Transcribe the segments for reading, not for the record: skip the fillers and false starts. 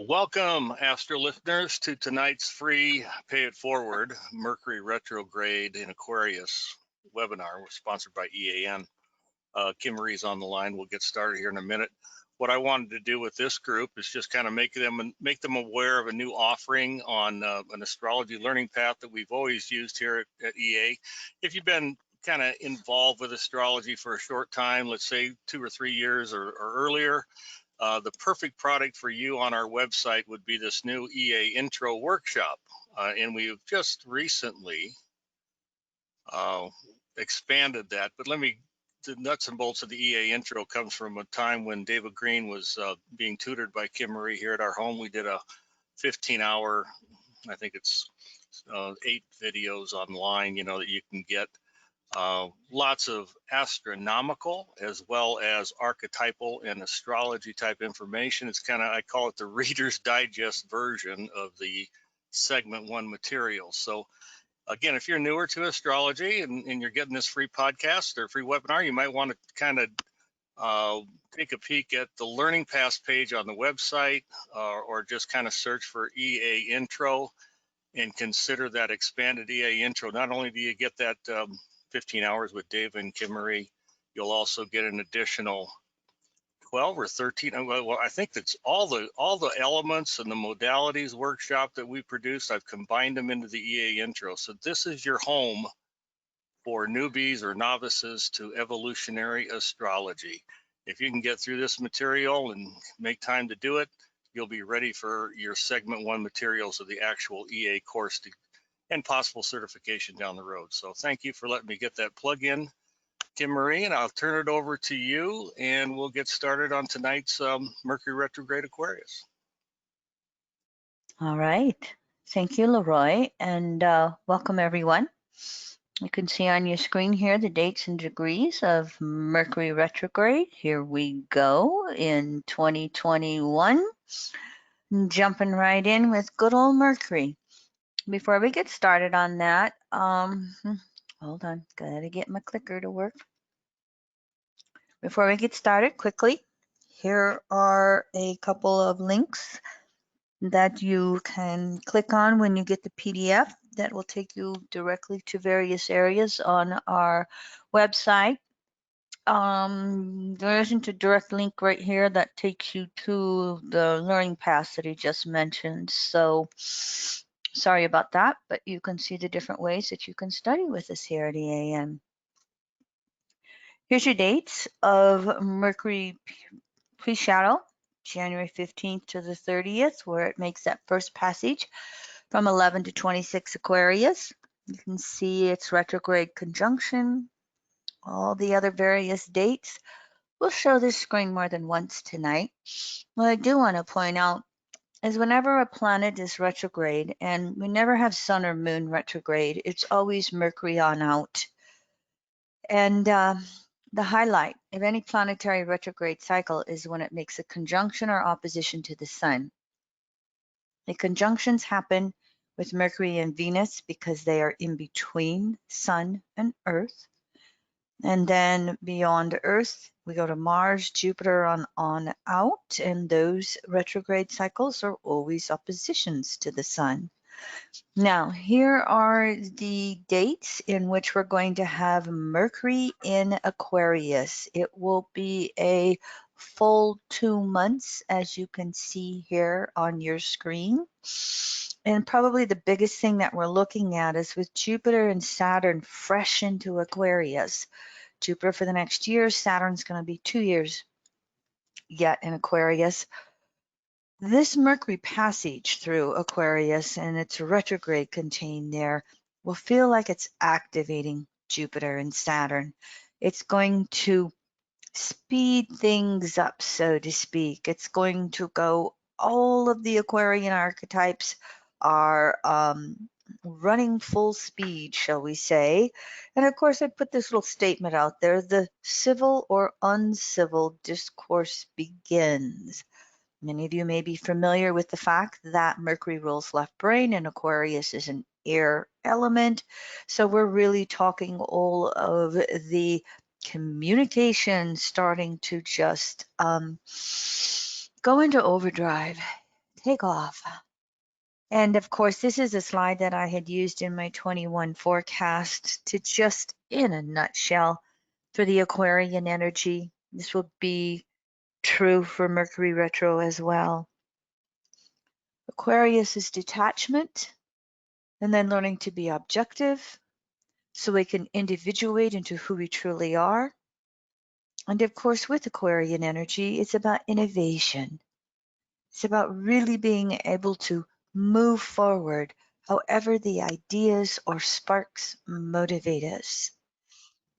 Welcome, Astro listeners, to tonight's free Pay It Forward Mercury Retrograde in Aquarius webinar. We're sponsored by EAN. Kim Marie's on the line. We'll get started here in a minute. What I wanted to do with this group is just kind of make them aware of a new offering on an astrology learning path that we've always used here at EA. If you've been kind of involved with astrology for a short time, let's say 2 or 3 years or earlier, the perfect product for you on our website would be this new EA Intro Workshop. And we've just recently expanded that. But the nuts and bolts of the EA Intro comes from a time when David Green was being tutored by Kim Marie here at our home. We did a 15-hour, I think it's 8 videos online, that you can get. Lots of astronomical as well as archetypal and astrology type information. It's kind of, I call it the Reader's Digest version of the segment 1 material. So again, if you're newer to astrology and you're getting this free podcast or free webinar, you might want to kind of take a peek at the Learning Pass page on the website, or just kind of search for EA Intro and consider that expanded EA Intro. Not only do you get that 15 hours with Dave and Kim Marie, you'll also get an additional 12 or 13. Well, I think that's all the elements and the modalities workshop that we produced. I've combined them into the EA Intro. So this is your home for newbies or novices to evolutionary astrology. If you can get through this material and make time to do it, you'll be ready for your segment 1 materials of the actual EA course and possible certification down the road. So thank you for letting me get that plug in, Kim Marie, and I'll turn it over to you and we'll get started on tonight's Mercury Retrograde Aquarius. All right. Thank you, Leroy, and welcome everyone. You can see on your screen here the dates and degrees of Mercury Retrograde. Here we go in 2021. Jumping right in with good old Mercury. Before we get started on that, hold on, gotta get my clicker to work. Before we get started, quickly, here are a couple of links that you can click on when you get the PDF that will take you directly to various areas on our website. There isn't a direct link right here that takes you to the learning path that he just mentioned, so sorry about that, but you can see the different ways that you can study with us here at EAN. Here's your dates of Mercury pre-shadow, January 15th to the 30th, where it makes that first passage from 11 to 26 Aquarius. You can see its retrograde conjunction, all the other various dates. We'll show this screen more than once tonight. What I do want to point out is whenever a planet is retrograde, and we never have Sun or Moon retrograde, it's always Mercury on out. And the highlight of any planetary retrograde cycle is when it makes a conjunction or opposition to the Sun. The conjunctions happen with Mercury and Venus because they are in between Sun and Earth. And then beyond Earth, we go to Mars, Jupiter on out, and those retrograde cycles are always oppositions to the Sun. Now, here are the dates in which we're going to have Mercury in Aquarius. It will be a full 2 months, as you can see here on your screen. And probably the biggest thing that we're looking at is with Jupiter and Saturn fresh into Aquarius. Jupiter for the next year, Saturn's going to be 2 years yet in Aquarius. This Mercury passage through Aquarius and its retrograde contained there will feel like it's activating Jupiter and Saturn. It's going to speed things up, so to speak. It's going to go, all of the Aquarian archetypes are running full speed, shall we say. And of course, I put this little statement out there: the civil or uncivil discourse begins. Many of you may be familiar with the fact that Mercury rules left brain and Aquarius is an air element. So we're really talking all of the communication starting to just go into overdrive, take off. And of course, this is a slide that I had used in my 21 forecast to just, in a nutshell, for the Aquarian energy. This will be true for Mercury retro as well. Aquarius is detachment and then learning to be objective so we can individuate into who we truly are. And of course, with Aquarian energy, it's about innovation. It's about really being able to move forward however the ideas or sparks motivate us.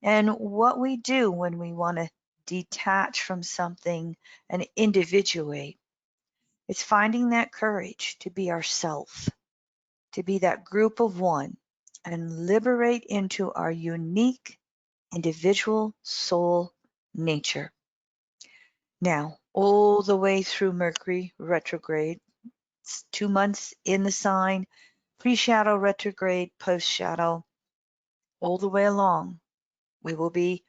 And what we do when we want to detach from something and individuate, it's finding that courage to be ourself, to be that group of one, and liberate into our unique individual soul nature. Now, all the way through Mercury retrograde, it's 2 months in the sign, pre-shadow retrograde, post-shadow, all the way along, we will be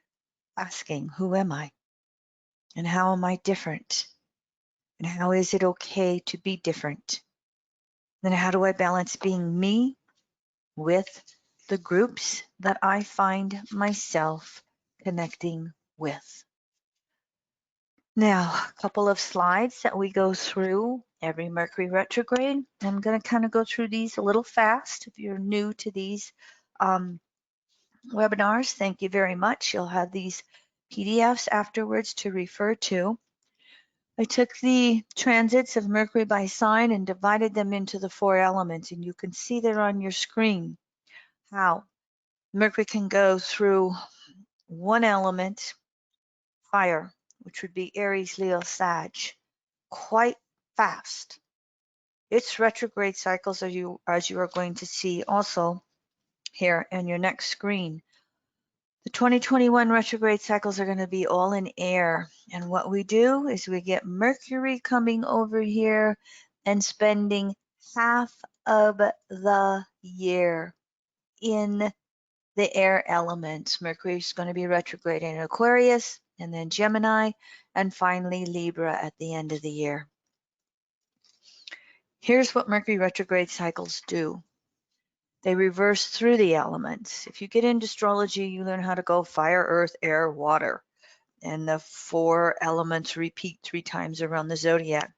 asking, who am I? And how am I different? And how is it okay to be different? And how do I balance being me with the groups that I find myself connecting with? Now, a couple of slides that we go through every Mercury retrograde. I'm going to kind of go through these a little fast. If you're new to these webinars, thank you very much. You'll have these PDFs afterwards to refer to. I took the transits of Mercury by sign and divided them into the 4 elements, and you can see there on your screen how Mercury can go through one element, fire, which would be Aries, Leo, Sag, quite fast. Its retrograde cycles, as you are going to see also here in your next screen. The 2021 retrograde cycles are going to be all in air. And what we do is we get Mercury coming over here and spending half of the year in the air elements. Mercury is going to be retrograde in Aquarius, and then Gemini, and finally Libra at the end of the year. Here's what Mercury retrograde cycles do. They reverse through the elements. If you get into astrology, you learn how to go fire, earth, air, water. And the 4 elements repeat 3 times around the zodiac.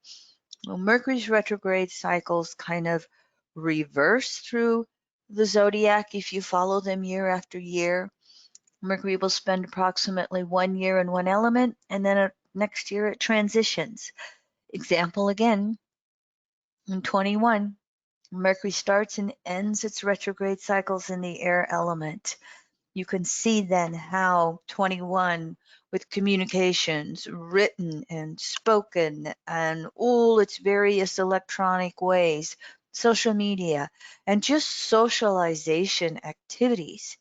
Well, Mercury's retrograde cycles kind of reverse through the zodiac if you follow them year after year. Mercury will spend approximately 1 year in one element, and then next year it transitions. Example again, in 21, Mercury starts and ends its retrograde cycles in the air element. You can see then how 21 with communications, written and spoken, and all its various electronic ways, social media, and just socialization activities,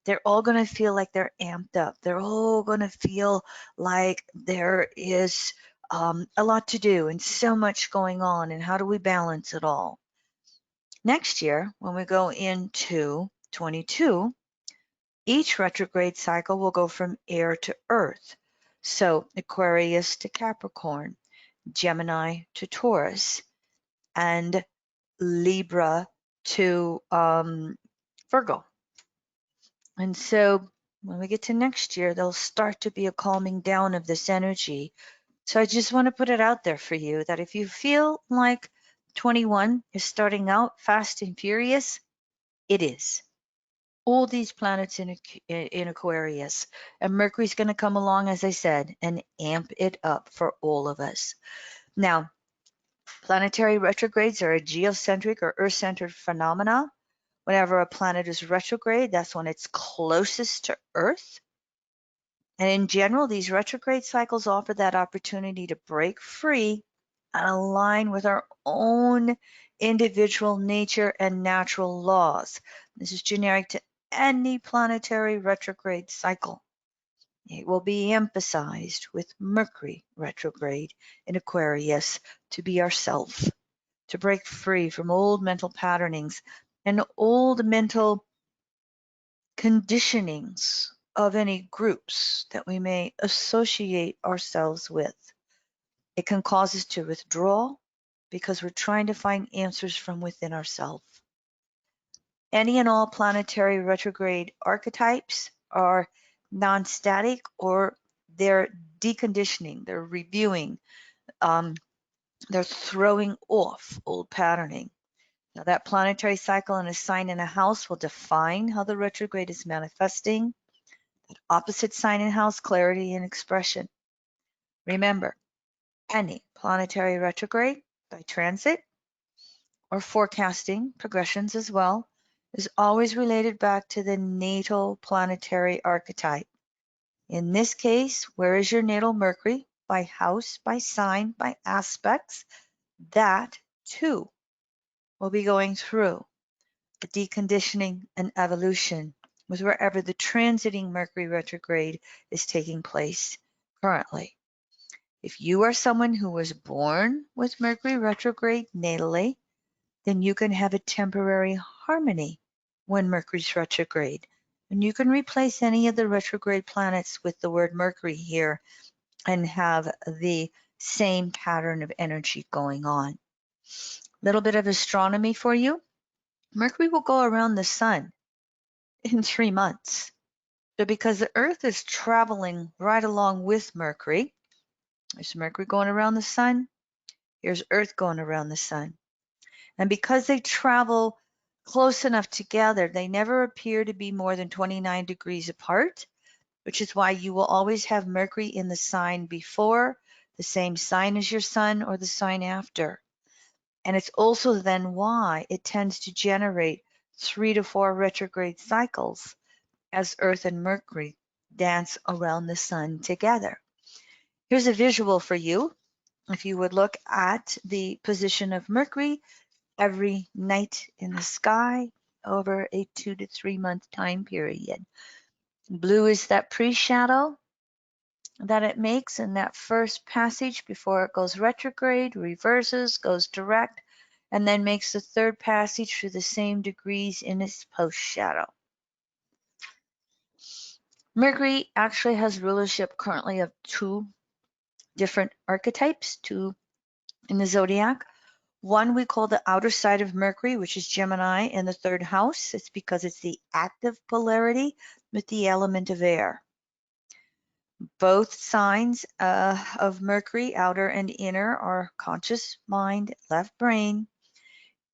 they're all going to feel like they're amped up. They're all going to feel like there is a lot to do and so much going on. And how do we balance it all? Next year, when we go into 22, each retrograde cycle will go from air to earth. So Aquarius to Capricorn, Gemini to Taurus, and Libra to Virgo. And so when we get to next year, there'll start to be a calming down of this energy. So I just want to put it out there for you that if you feel like 21 is starting out fast and furious, it is. All these planets in Aquarius, and Mercury's going to come along, as I said, and amp it up for all of us. Now, planetary retrogrades are a geocentric or earth-centered phenomena. Whenever a planet is retrograde, that's when it's closest to Earth. And in general, these retrograde cycles offer that opportunity to break free and align with our own individual nature and natural laws. This is generic to any planetary retrograde cycle. It will be emphasized with Mercury retrograde in Aquarius to be ourself, to break free from old mental patternings and old mental conditionings of any groups that we may associate ourselves with. It can cause us to withdraw because we're trying to find answers from within ourselves. Any and all planetary retrograde archetypes are non-static, or they're deconditioning, they're reviewing, they're throwing off old patterning. Now, that planetary cycle in a sign in a house will define how the retrograde is manifesting. That opposite sign in house, clarity and expression. Remember, any planetary retrograde by transit or forecasting progressions as well is always related back to the natal planetary archetype. In this case, where is your natal Mercury? By house, by sign, by aspects. That too will be going through the deconditioning and evolution with wherever the transiting Mercury retrograde is taking place currently. If you are someone who was born with Mercury retrograde natally, then you can have a temporary harmony when Mercury's retrograde. And you can replace any of the retrograde planets with the word Mercury here and have the same pattern of energy going on. A little bit of astronomy for you. Mercury will go around the sun in 3 months. So because the Earth is traveling right along with Mercury, there's Mercury going around the sun, here's Earth going around the sun. And because they travel close enough together, they never appear to be more than 29 degrees apart, which is why you will always have Mercury in the sign before, the same sign as your sun, or the sign after. And it's also then why it tends to generate 3 to 4 retrograde cycles as Earth and Mercury dance around the sun together. Here's a visual for you. If you would look at the position of Mercury every night in the sky over a 2 to 3 month time period. Blue is that pre-shadow that it makes in that first passage before it goes retrograde, reverses, goes direct, and then makes the third passage through the same degrees in its post-shadow. Mercury actually has rulership currently of 2 different archetypes, 2 in the zodiac. One we call the outer side of Mercury, which is Gemini in the 3rd house. It's because it's the active polarity with the element of air. Both signs of Mercury, outer and inner, are conscious mind, left brain.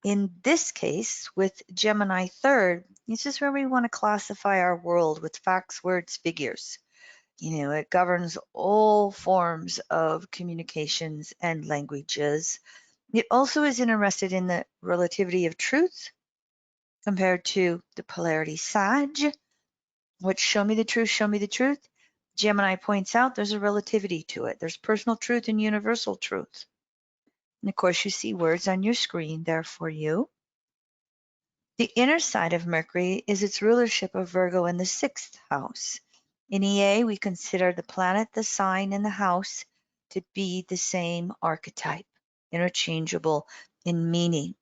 In this case, with Gemini 3rd, this is where we want to classify our world with facts, words, figures. You know, it governs all forms of communications and languages. It also is interested in the relativity of truth compared to the polarity Sag, which show me the truth, show me the truth. Gemini points out there's a relativity to it. There's personal truth and universal truth. And of course, you see words on your screen there for you. The inner side of Mercury is its rulership of Virgo in the 6th house. In EA, we consider the planet, the sign, and the house to be the same archetype, interchangeable in meaning.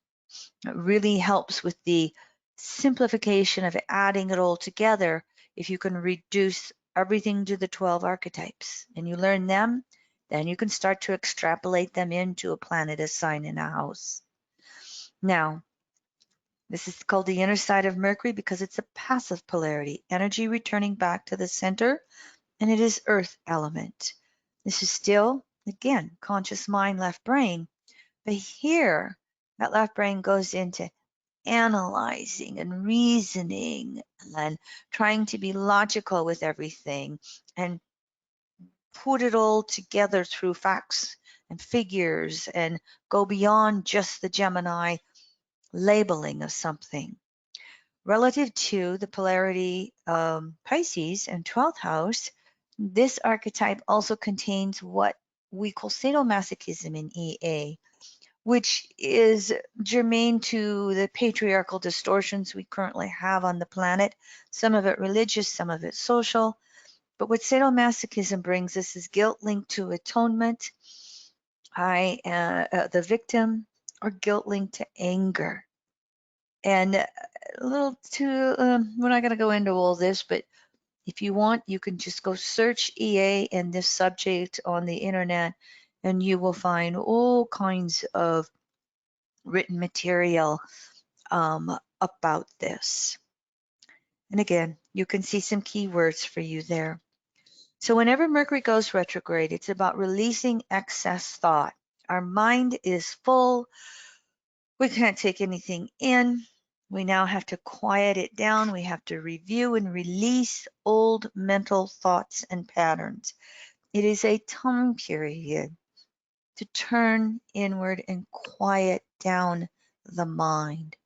It really helps with the simplification of adding it all together if you can reduce everything to the 12 archetypes and you learn them, then you can start to extrapolate them into a planet, a sign, and a house. Now, this is called the inner side of Mercury because it's a passive polarity, energy returning back to the center, and it is earth element. This is still, again, conscious mind, left brain, but here, that left brain goes into analyzing and reasoning and trying to be logical with everything and put it all together through facts and figures and go beyond just the Gemini labeling of something. Relative to the polarity Pisces and 12th house, this archetype also contains what we call sadomasochism in EA, which is germane to the patriarchal distortions we currently have on the planet, some of it religious, some of it social. But what sadomasochism brings us is guilt linked to atonement, the victim, or guilt linked to anger. And a little too, we're not going to go into all this, but if you want, you can just go search EA and this subject on the internet, and you will find all kinds of written material about this. And again, you can see some keywords for you there. So whenever Mercury goes retrograde, it's about releasing excess thought. Our mind is full. We can't take anything in. We now have to quiet it down. We have to review and release old mental thoughts and patterns. It is a time period to turn inward and quiet down the mind,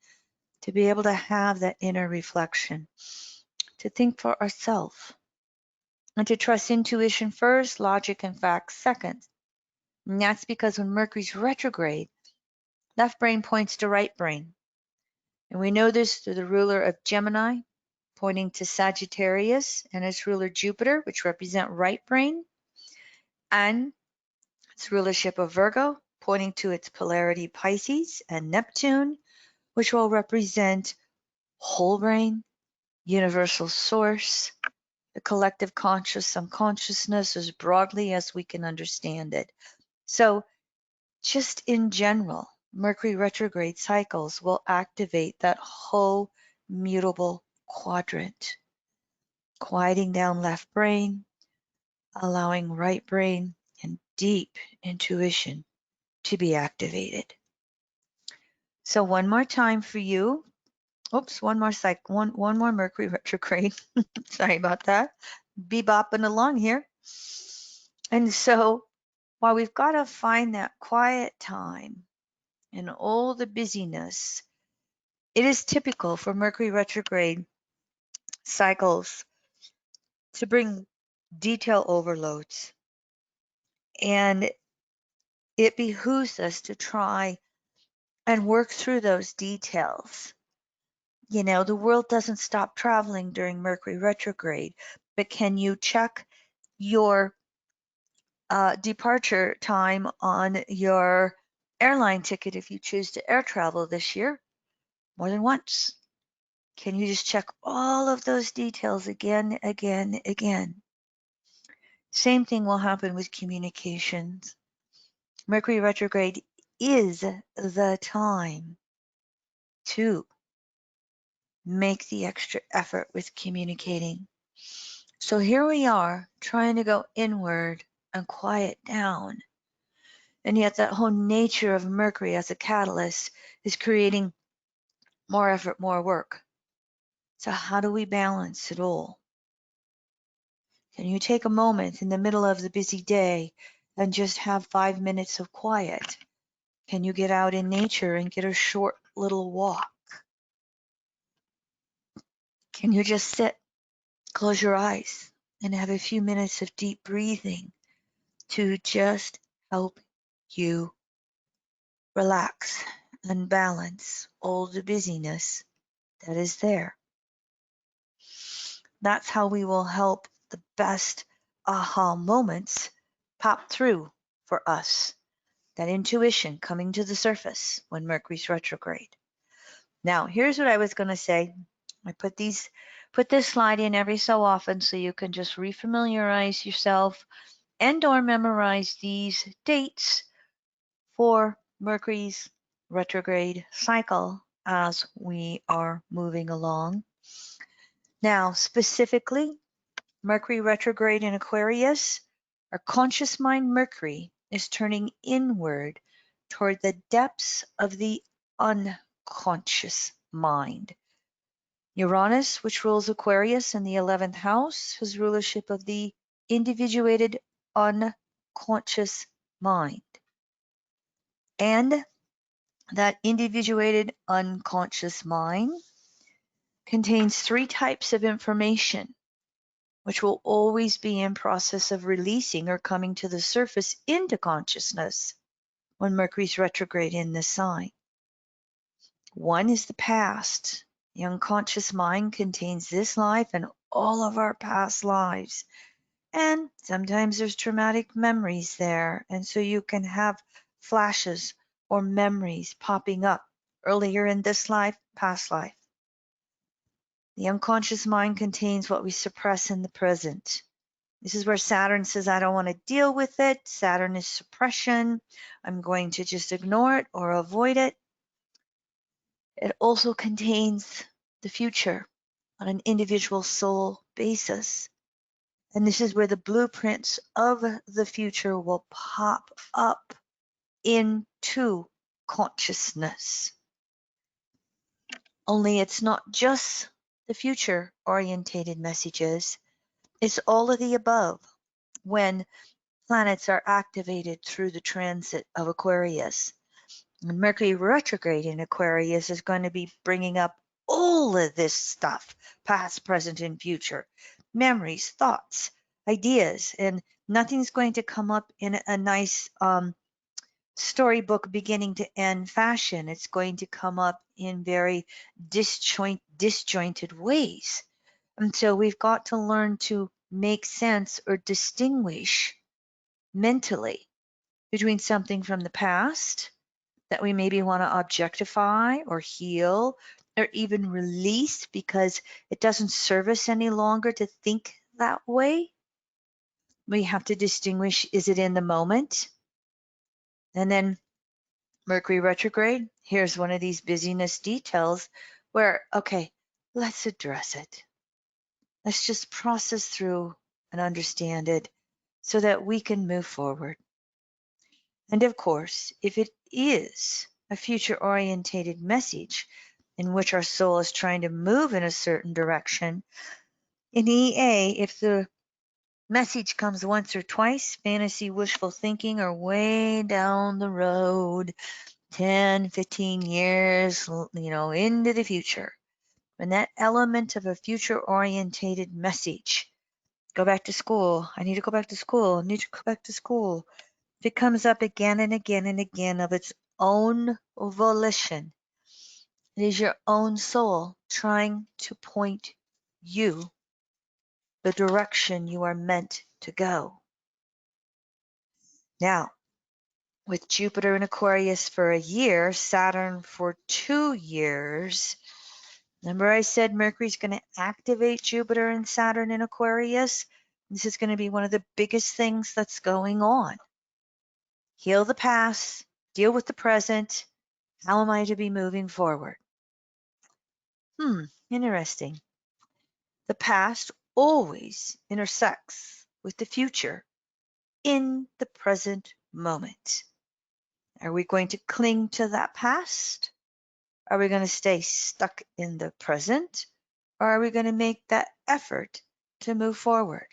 to be able to have that inner reflection, to think for ourselves, and to trust intuition first, logic and facts second. And that's because when Mercury's retrograde, left brain points to right brain. And we know this through the ruler of Gemini, pointing to Sagittarius, and its ruler Jupiter, which represent right brain, and its rulership of Virgo, pointing to its polarity Pisces, and Neptune, which will represent whole brain, universal source, the collective conscious unconsciousness as broadly as we can understand it. So just in general, Mercury retrograde cycles will activate that whole mutable quadrant, quieting down left brain, allowing right brain and deep intuition to be activated. So one more time for you. Oops, one more Mercury retrograde. Sorry about that. Bebopping along here. And so while we've got to find that quiet time in all the busyness, it is typical for Mercury retrograde cycles to bring detail overloads. And it behooves us to try and work through those details. You know, the world doesn't stop traveling during Mercury retrograde, but can you check your departure time on your airline ticket if you choose to air travel this year more than once? Can you just check all of those details again, again? Same thing will happen with communications. Mercury retrograde is the time to make the extra effort with communicating. So here we are trying to go inward and quiet down. And yet that whole nature of Mercury as a catalyst is creating more effort, more work. So how do we balance it all? Can you take a moment in the middle of the busy day and just have 5 minutes of quiet? Can you get out in nature and get a short little walk? Can you just sit, close your eyes, and have a few minutes of deep breathing to just help you relax and balance all the busyness that is there? That's how we will help the best aha moments pop through for us. That intuition coming to the surface when Mercury's retrograde. Now, here's what I was going to say. I put this slide in every so often so you can just refamiliarize yourself and or memorize these dates for Mercury's retrograde cycle as we are moving along. Now, specifically, Mercury retrograde in Aquarius, our conscious mind Mercury is turning inward toward the depths of the unconscious mind. Uranus, which rules Aquarius in the 11th house, has rulership of the individuated unconscious mind. And that individuated unconscious mind contains 3 types of information, which will always be in process of releasing or coming to the surface into consciousness when Mercury's retrograde in this sign. One is the past. The unconscious mind contains this life and all of our past lives. And sometimes there's traumatic memories there. And so you can have flashes or memories popping up earlier in this life, past life. The unconscious mind contains what we suppress in the present. This is where Saturn says, I don't want to deal with it. Saturn is suppression. I'm going to just ignore it or avoid it. It also contains the future on an individual soul basis. And this is where the blueprints of the future will pop up into consciousness. Only it's not just the future orientated messages, it's all of the above when planets are activated through the transit of Aquarius. And Mercury retrograde in Aquarius is going to be bringing up all of this stuff, past, present, and future, memories, thoughts, ideas, and nothing's going to come up in a nice storybook beginning to end fashion. It's going to come up in very disjointed ways. And so we've got to learn to make sense or distinguish mentally between something from the past that we maybe want to objectify or heal or even release because it doesn't serve us any longer to think that way. We have to distinguish, is it in the moment? And then Mercury retrograde, here's one of these busyness details where, okay, let's address it. Let's just process through and understand it so that we can move forward. And of course, if it is a future orientated message in which our soul is trying to move in a certain direction, in EA, if the message comes once or twice, fantasy, wishful thinking, or way down the road, 10, 15 years, into the future, when that element of a future orientated message, go back to school, I need to go back to school, I need to go back to school, if it comes up again and again and again of its own volition, it is your own soul trying to point you the direction you are meant to go. Now, with Jupiter in Aquarius for a year, Saturn for 2 years, remember I said Mercury's going to activate Jupiter and Saturn in Aquarius? This is going to be one of the biggest things that's going on. Heal the past, deal with the present. How am I to be moving forward? Interesting. The past always intersects with the future in the present moment. Are we going to cling to that past? Are we going to stay stuck in the present? Or are we going to make that effort to move forward?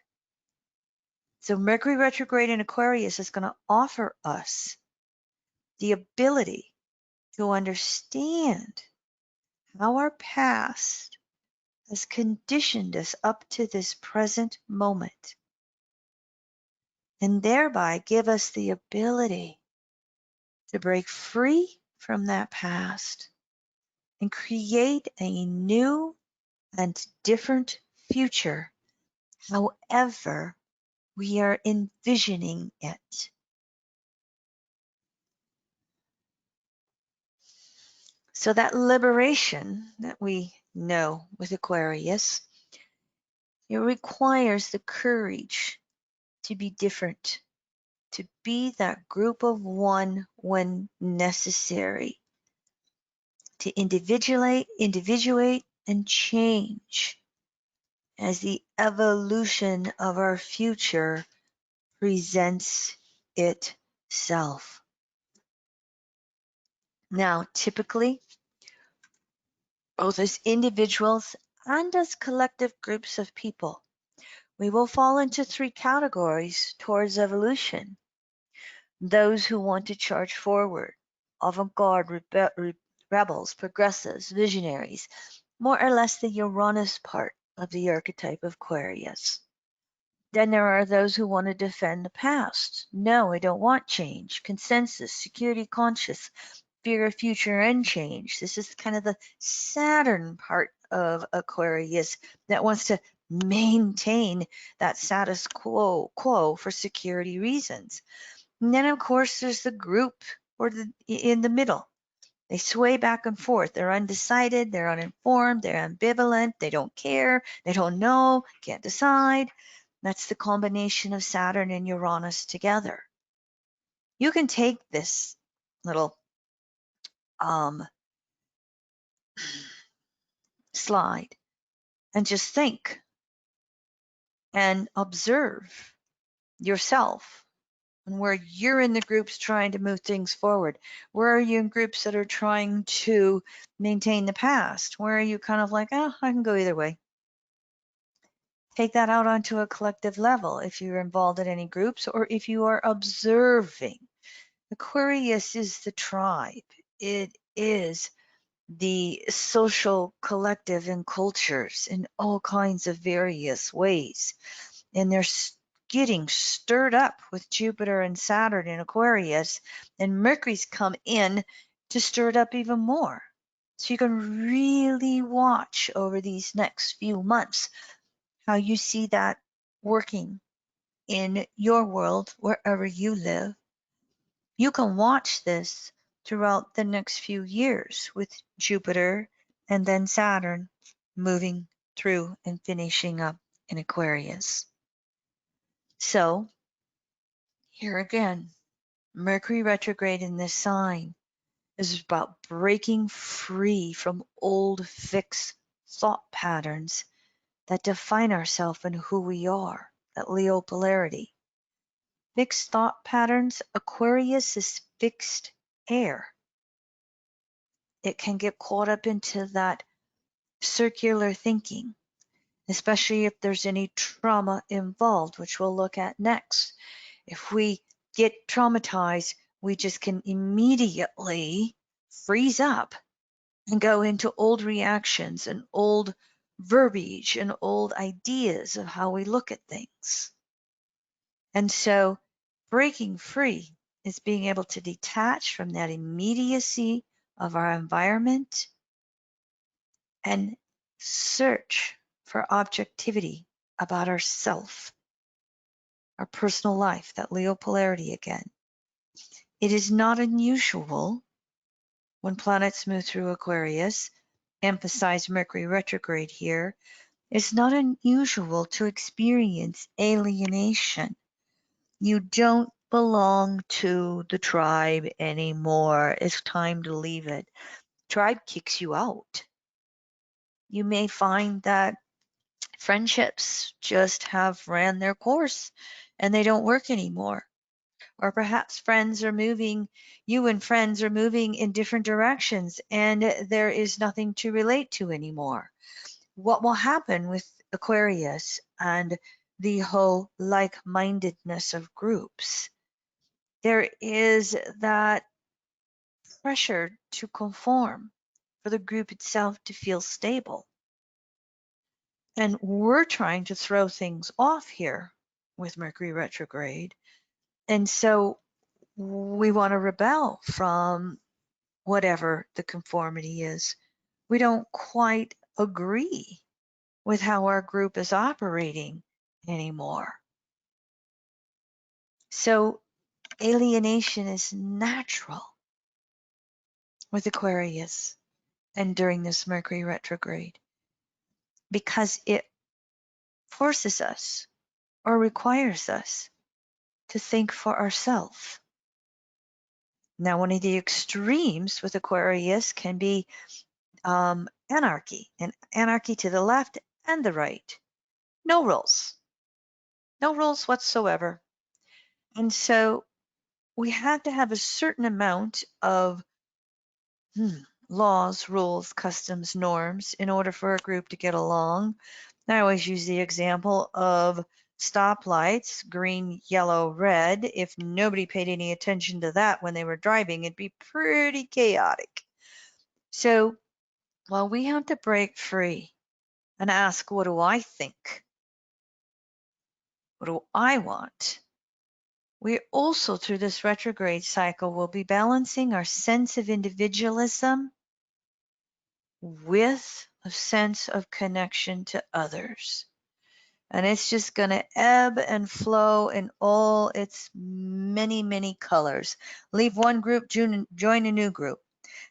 So Mercury retrograde in Aquarius is going to offer us the ability to understand how our past has conditioned us up to this present moment, and thereby give us the ability to break free from that past and create a new and different future, however we are envisioning it. So that liberation that we know with Aquarius, it requires the courage to be different, to be that group of one when necessary, to individuate and change as the evolution of our future presents itself. Now, typically, both as individuals and as collective groups of people, we will fall into 3 categories towards evolution. Those who want to charge forward, avant-garde rebels, progressives, visionaries, more or less the Uranus part of the archetype of Aquarius. Then there are those who want to defend the past. No, I don't want change. Consensus, security conscious, fear of future and change. This is kind of the Saturn part of Aquarius that wants to maintain that status quo for security reasons. And then, of course, there's the group in the middle. They sway back and forth. They're undecided, they're uninformed, they're ambivalent, they don't care, they don't know, can't decide. That's the combination of Saturn and Uranus together. You can take this little slide and just think and observe yourself and where you're in the groups trying to move things forward. Where are you in groups that are trying to maintain the past? Where are you kind of like, oh, I can go either way? Take that out onto a collective level if you're involved in any groups or if you are observing. Aquarius is the tribe. It is the social collective and cultures in all kinds of various ways. And they're getting stirred up with Jupiter and Saturn in Aquarius, and Mercury's come in to stir it up even more. So you can really watch over these next few months how you see that working in your world, wherever you live. You can watch this throughout the next few years with Jupiter and then Saturn moving through and finishing up in Aquarius. So here again, Mercury retrograde in this sign is about breaking free from old fixed thought patterns that define ourselves and who we are, that Leo polarity. Fixed thought patterns, Aquarius is fixed air. It can get caught up into that circular thinking, especially if there's any trauma involved, which we'll look at next. If we get traumatized, we just can immediately freeze up and go into old reactions and old verbiage and old ideas of how we look at things. And so breaking free is being able to detach from that immediacy of our environment and search for objectivity about ourself, our personal life, that Leo polarity again. It is not unusual when planets move through Aquarius, emphasize Mercury retrograde here, it's not unusual to experience alienation. You don't belong to the tribe anymore. It's time to leave it. Tribe kicks you out. You may find that friendships just have ran their course and they don't work anymore. Or perhaps you and friends are moving in different directions and there is nothing to relate to anymore. What will happen with Aquarius and the whole like-mindedness of groups? There is that pressure to conform for the group itself to feel stable. And we're trying to throw things off here with Mercury retrograde. And so we want to rebel from whatever the conformity is. We don't quite agree with how our group is operating anymore. So alienation is natural with Aquarius and during this Mercury retrograde because it forces us or requires us to think for ourselves. Now, one of the extremes with Aquarius can be anarchy, and anarchy to the left and the right. No rules whatsoever. And so we have to have a certain amount of laws, rules, customs, norms in order for a group to get along. I always use the example of stoplights, green, yellow, red. If nobody paid any attention to that when they were driving, it'd be pretty chaotic. So while we have to break free and ask, what do I think? What do I want? We also, through this retrograde cycle, will be balancing our sense of individualism with a sense of connection to others. And it's just going to ebb and flow in all its many, many colors. Leave one group, join a new group.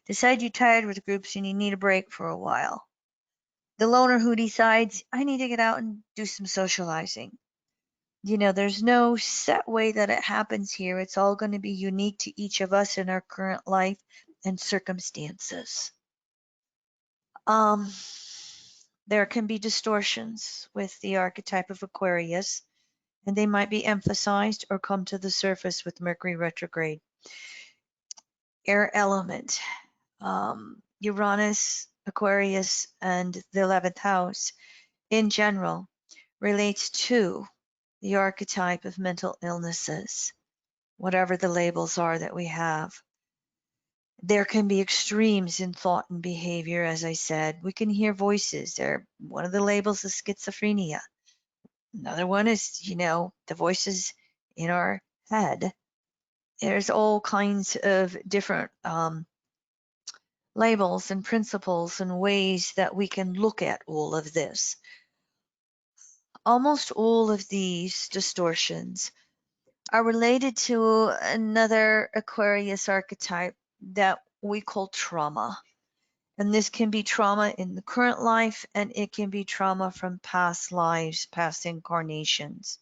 Decide you're tired with groups and you need a break for a while. The loner who decides, I need to get out and do some socializing. There's no set way that it happens here. It's all going to be unique to each of us in our current life and circumstances. there can be distortions with the archetype of Aquarius, and they might be emphasized or come to the surface with Mercury retrograde. Air element, Uranus, Aquarius, and the 11th house in general relates to the archetype of mental illnesses, whatever the labels are that we have. There can be extremes in thought and behavior, as I said. We can hear voices. One of the labels is schizophrenia. Another one is, the voices in our head. There's all kinds of different labels and principles and ways that we can look at all of this. Almost all of these distortions are related to another Aquarius archetype that we call trauma. And this can be trauma in the current life, and it can be trauma from past lives, past incarnations.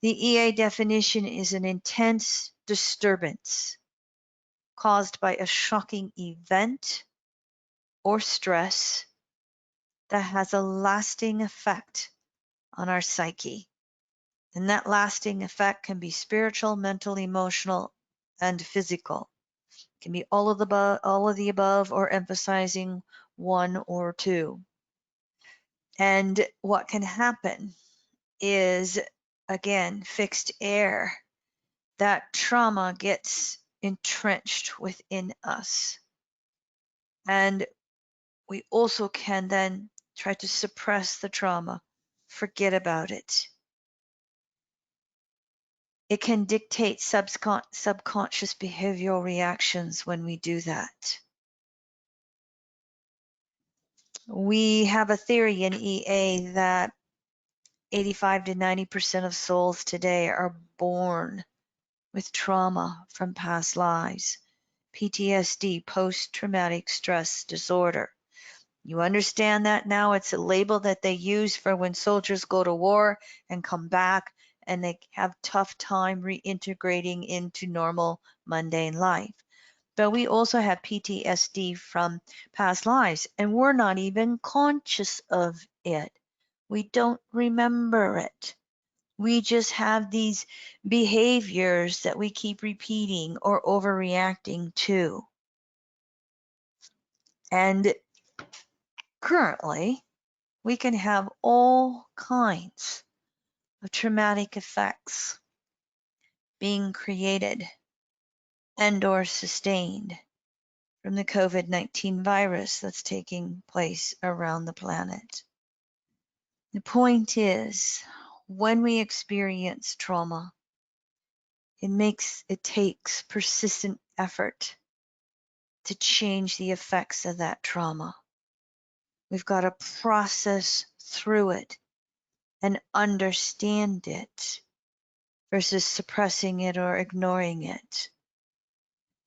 The EA definition is an intense disturbance caused by a shocking event or stress that has a lasting effect on our psyche. And that lasting effect can be spiritual, mental, emotional, and physical. It can be all of the above, or emphasizing one or two. And what can happen is, again, fixed air. That trauma gets entrenched within us. And we also can then try to suppress the trauma, forget about it. It can dictate subconscious behavioral reactions when we do that. We have a theory in EA that 85 to 90% of souls today are born with trauma from past lives, PTSD, post-traumatic stress disorder. You understand that now? It's a label that they use for when soldiers go to war and come back and they have tough time reintegrating into normal mundane life. But we also have PTSD from past lives, and we're not even conscious of it. We don't remember it. We just have these behaviors that we keep repeating or overreacting to. And currently, we can have all kinds of traumatic effects being created and or sustained from the COVID-19 virus that's taking place around the planet. The point is, when we experience trauma, it takes persistent effort to change the effects of that trauma. We've got to process through it and understand it versus suppressing it or ignoring it.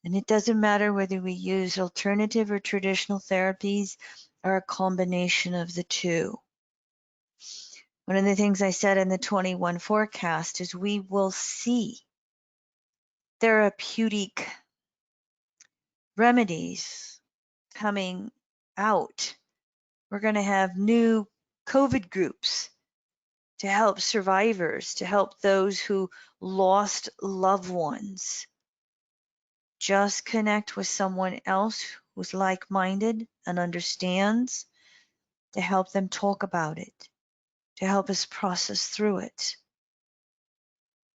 And it doesn't matter whether we use alternative or traditional therapies or a combination of the two. One of the things I said in the 21 forecast is we will see therapeutic remedies coming out. We're going to have new COVID groups to help survivors, to help those who lost loved ones. Just connect with someone else who's like-minded and understands, to help them talk about it, to help us process through it,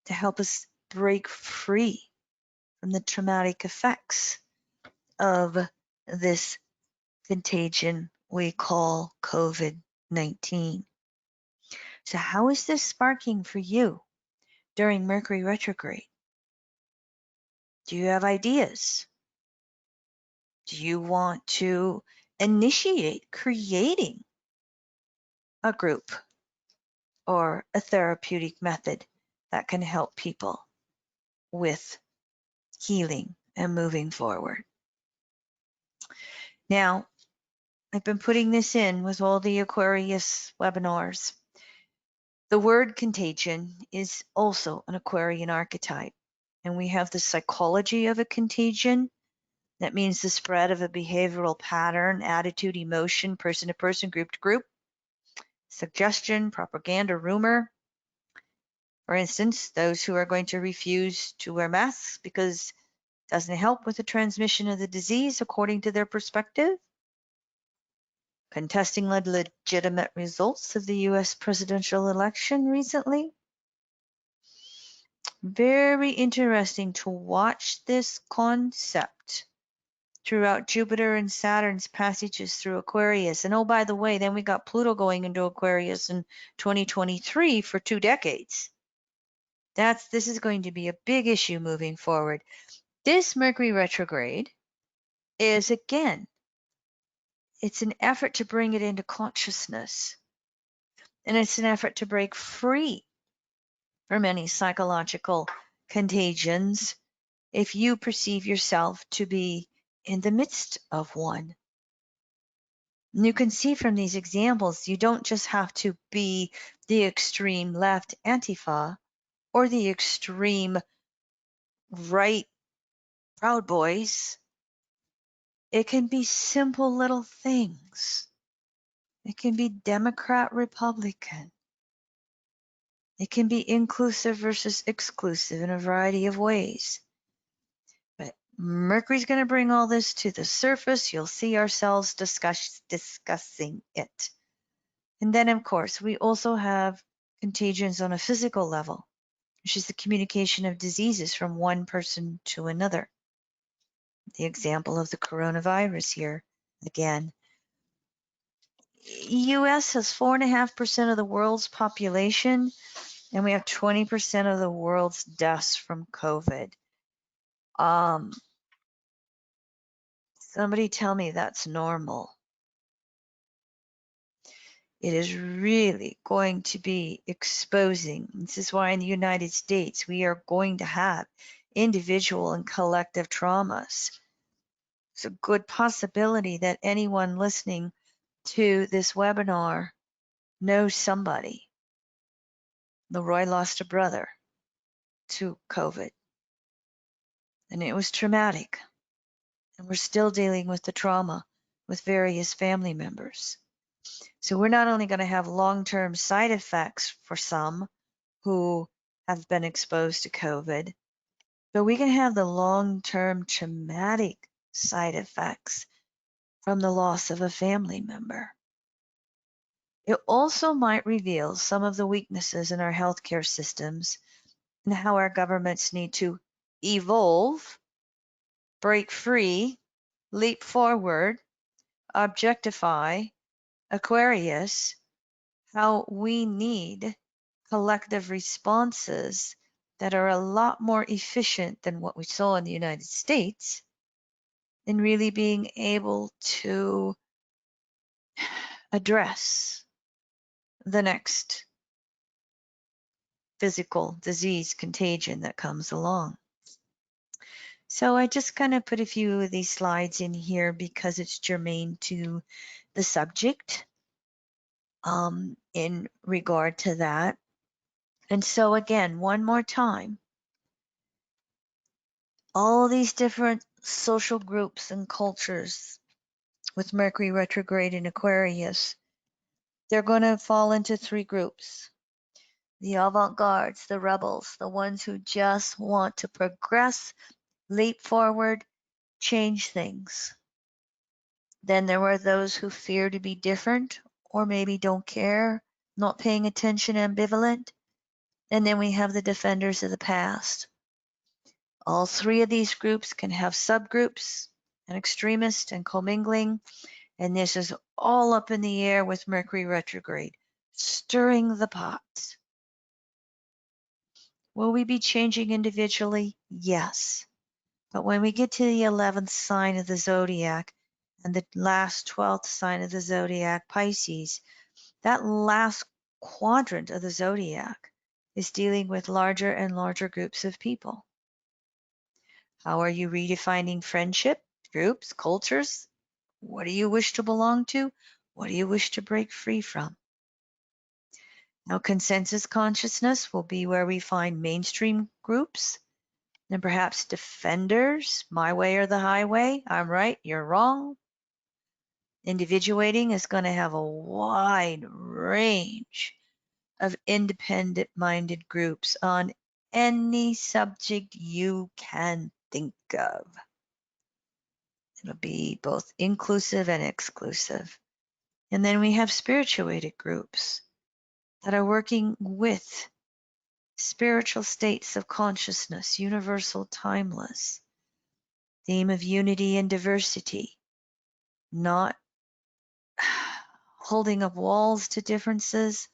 to help us break free from the traumatic effects of this contagion we call COVID-19. So how is this sparking for you during Mercury retrograde? Do you have ideas? Do you want to initiate creating a group or a therapeutic method that can help people with healing and moving forward? Now, I've been putting this in with all the Aquarius webinars. The word contagion is also an Aquarian archetype, and we have the psychology of a contagion. That means the spread of a behavioral pattern, attitude, emotion, person to person, group to group. suggestion, propaganda, rumor. For instance, those who are going to refuse to wear masks because it doesn't help with the transmission of the disease according to their perspective. Contesting legitimate results of the US presidential election recently. Very interesting to watch this concept throughout Jupiter and Saturn's passages through Aquarius. And oh, by the way, then we got Pluto going into Aquarius in 2023 for 2 decades. This is going to be a big issue moving forward. This Mercury retrograde is, again, it's an effort to bring it into consciousness. And it's an effort to break free from any psychological contagions if you perceive yourself to be in the midst of one. And you can see from these examples, you don't just have to be the extreme left Antifa or the extreme right Proud Boys. It can be simple little things. It can be Democrat, Republican. It can be inclusive versus exclusive in a variety of ways. But Mercury's going to bring all this to the surface. You'll see ourselves discussing it. And then, of course, we also have contagions on a physical level, which is the communication of diseases from one person to another. The example of the coronavirus here, again. US has 4.5% of the world's population, and we have 20% of the world's deaths from COVID. Somebody tell me that's normal. It is really going to be exposing. This is why in the United States we are going to have individual and collective traumas. It's a good possibility that anyone listening to this webinar knows somebody. Leroy lost a brother to COVID, and it was traumatic. And we're still dealing with the trauma with various family members. So we're not only going to have long-term side effects for some who have been exposed to COVID, but we can have the long-term traumatic side effects from the loss of a family member. It also might reveal some of the weaknesses in our healthcare systems and how our governments need to evolve, break free, leap forward, objectify Aquarius, how we need collective responses that are a lot more efficient than what we saw in the United States in really being able to address the next physical disease contagion that comes along. So I just kind of put a few of these slides in here because it's germane to the subject in regard to that. And so again, one more time, all these different social groups and cultures with Mercury retrograde in Aquarius, they're going to fall into 3 groups. The avant-gardes, the rebels, the ones who just want to progress, leap forward, change things. Then there were those who fear to be different or maybe don't care, not paying attention, ambivalent. And then we have the defenders of the past. All 3 of these groups can have subgroups and extremists and commingling, and this is all up in the air with Mercury retrograde, stirring the pot. Will we be changing individually? Yes. But when we get to the 11th sign of the zodiac and the last 12th sign of the zodiac, Pisces, that last quadrant of the zodiac is dealing with larger and larger groups of people. How are you redefining friendship, groups, cultures? What do you wish to belong to? What do you wish to break free from? Now, consensus consciousness will be where we find mainstream groups and perhaps defenders, my way or the highway, I'm right, you're wrong. Individuating is going to have a wide range of independent-minded groups on any subject you can think of. It'll be both inclusive and exclusive. And then we have spirituated groups that are working with spiritual states of consciousness, universal, timeless. Theme of unity and diversity, not holding up walls to differences,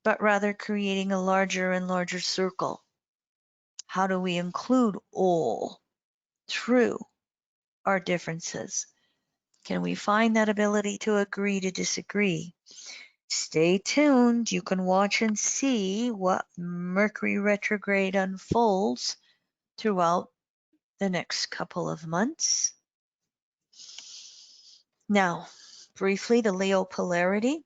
but rather creating a larger and larger circle. How do we include all through our differences? Can we find that ability to agree to disagree? Stay tuned. You can watch and see what Mercury retrograde unfolds throughout the next couple of months. Now, briefly, the Leo polarity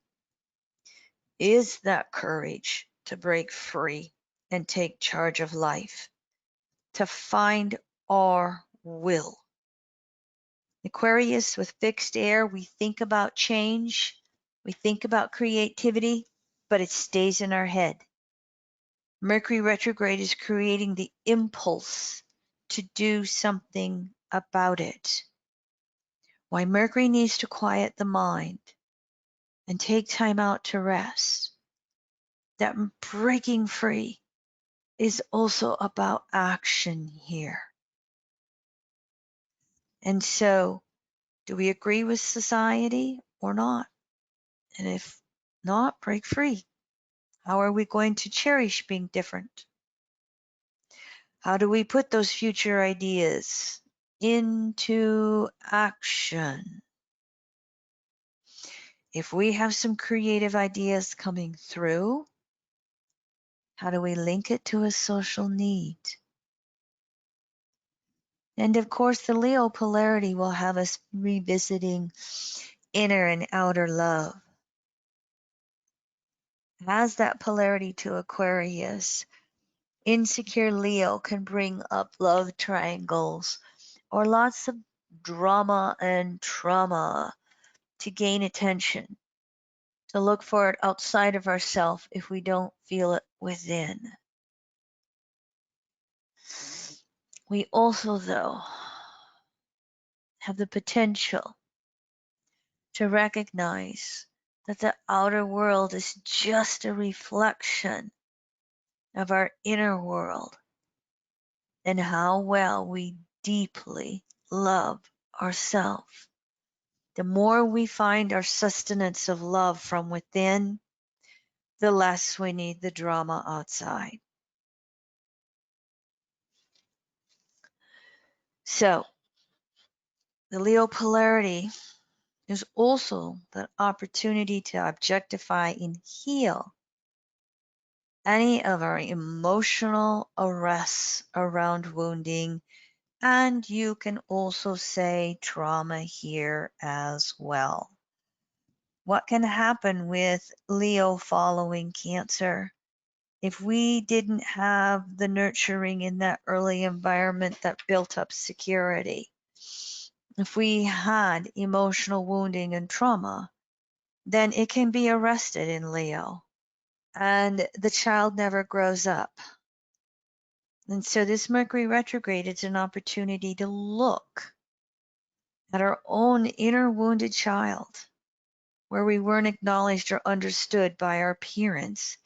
is that courage to break free and take charge of life, to find our will. Aquarius with fixed air, we think about change, we think about creativity, but it stays in our head. Mercury retrograde is creating the impulse to do something about it. Why Mercury needs to quiet the mind and take time out to rest. That breaking free is also about action here. And so, do we agree with society or not? And if not, break free. How are we going to cherish being different? How do we put those future ideas into action? If we have some creative ideas coming through, how do we link it to a social need? And of course, the Leo polarity will have us revisiting inner and outer love. As that polarity to Aquarius, insecure Leo can bring up love triangles or lots of drama and trauma to gain attention, to look for it outside of ourselves if we don't feel it within. We also, though, have the potential to recognize that the outer world is just a reflection of our inner world and how well we deeply love ourselves. The more we find our sustenance of love from within, the less we need the drama outside. So, the Leo polarity is also the opportunity to objectify and heal any of our emotional arrests around wounding, and you can also say trauma here as well. What can happen with Leo following Cancer? If we didn't have the nurturing in that early environment that built up security, if we had emotional wounding and trauma, then it can be arrested in Leo and the child never grows up. And so this Mercury retrograde is an opportunity to look at our own inner wounded child where we weren't acknowledged or understood by our parents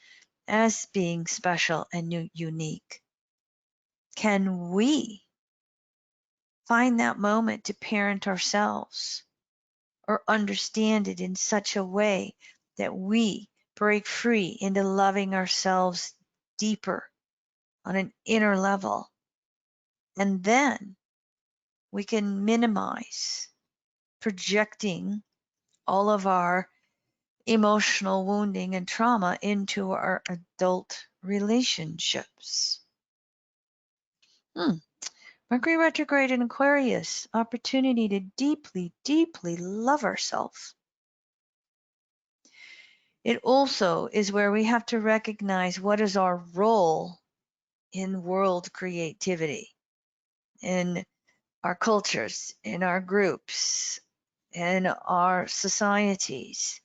as being special and unique. Can we find that moment to parent ourselves or understand it in such a way that we break free into loving ourselves deeper on an inner level? And then we can minimize projecting all of our emotional wounding and trauma into our adult relationships. Mercury retrograde in Aquarius, opportunity to deeply, deeply love ourselves. It also is where we have to recognize what is our role in world creativity, in our cultures, in our groups, in our societies.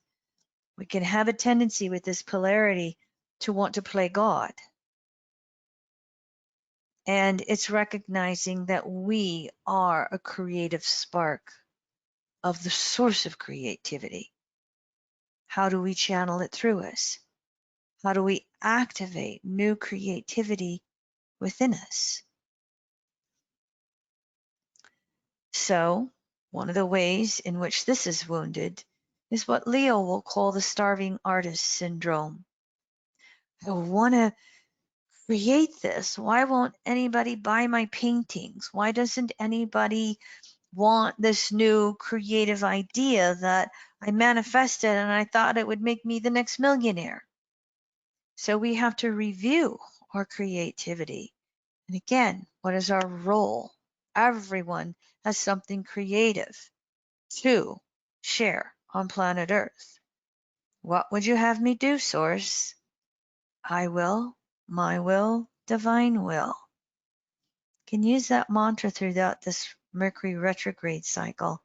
We can have a tendency with this polarity to want to play God. And it's recognizing that we are a creative spark of the source of creativity. How do we channel it through us? How do we activate new creativity within us? So, one of the ways in which this is wounded is what Leo will call the starving artist syndrome. I want to create this. Why won't anybody buy my paintings? Why doesn't anybody want this new creative idea that I manifested and I thought it would make me the next millionaire? So we have to review our creativity. And again, what is our role? Everyone has something creative to share on planet Earth. What would you have me do, Source? I will, my will, divine will. You can use that mantra throughout this Mercury retrograde cycle,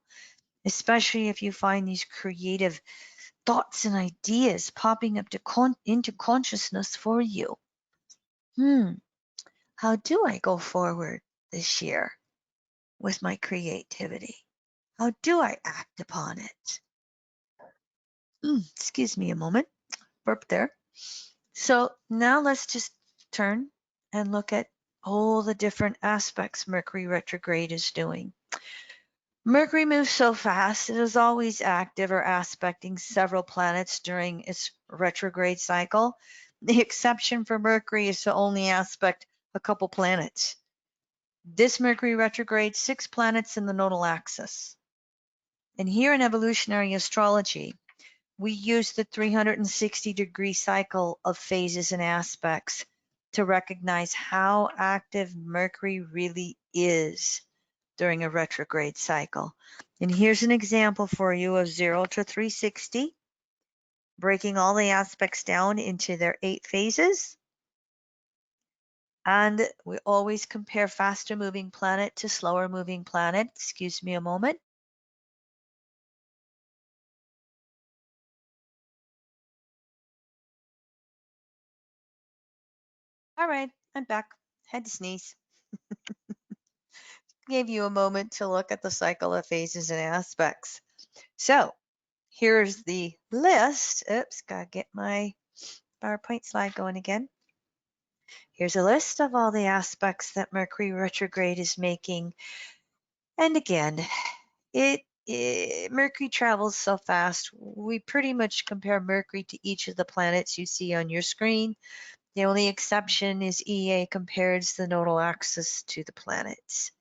especially if you find these creative thoughts and ideas popping up into consciousness for you. How do I go forward this year with my creativity? How do I act upon it? Excuse me a moment. Burp there. So now let's just turn and look at all the different aspects Mercury retrograde is doing. Mercury moves so fast, it is always active or aspecting several planets during its retrograde cycle. The exception for Mercury is to only aspect a couple planets. This Mercury retrograde, 6 planets in the nodal axis. And here in evolutionary astrology, we use the 360-degree cycle of phases and aspects to recognize how active Mercury really is during a retrograde cycle. And here's an example for you of 0 to 360, breaking all the aspects down into their 8 phases. And we always compare faster moving planet to slower moving planet. Excuse me a moment. All right, I'm back. Had to sneeze. Gave you a moment to look at the cycle of phases and aspects. So here's the list. Oops, gotta get my PowerPoint slide going again. Here's a list of all the aspects that Mercury retrograde is making. And again, Mercury travels so fast. We pretty much compare Mercury to each of the planets you see on your screen. The only exception is EA compares the nodal axis to the planets.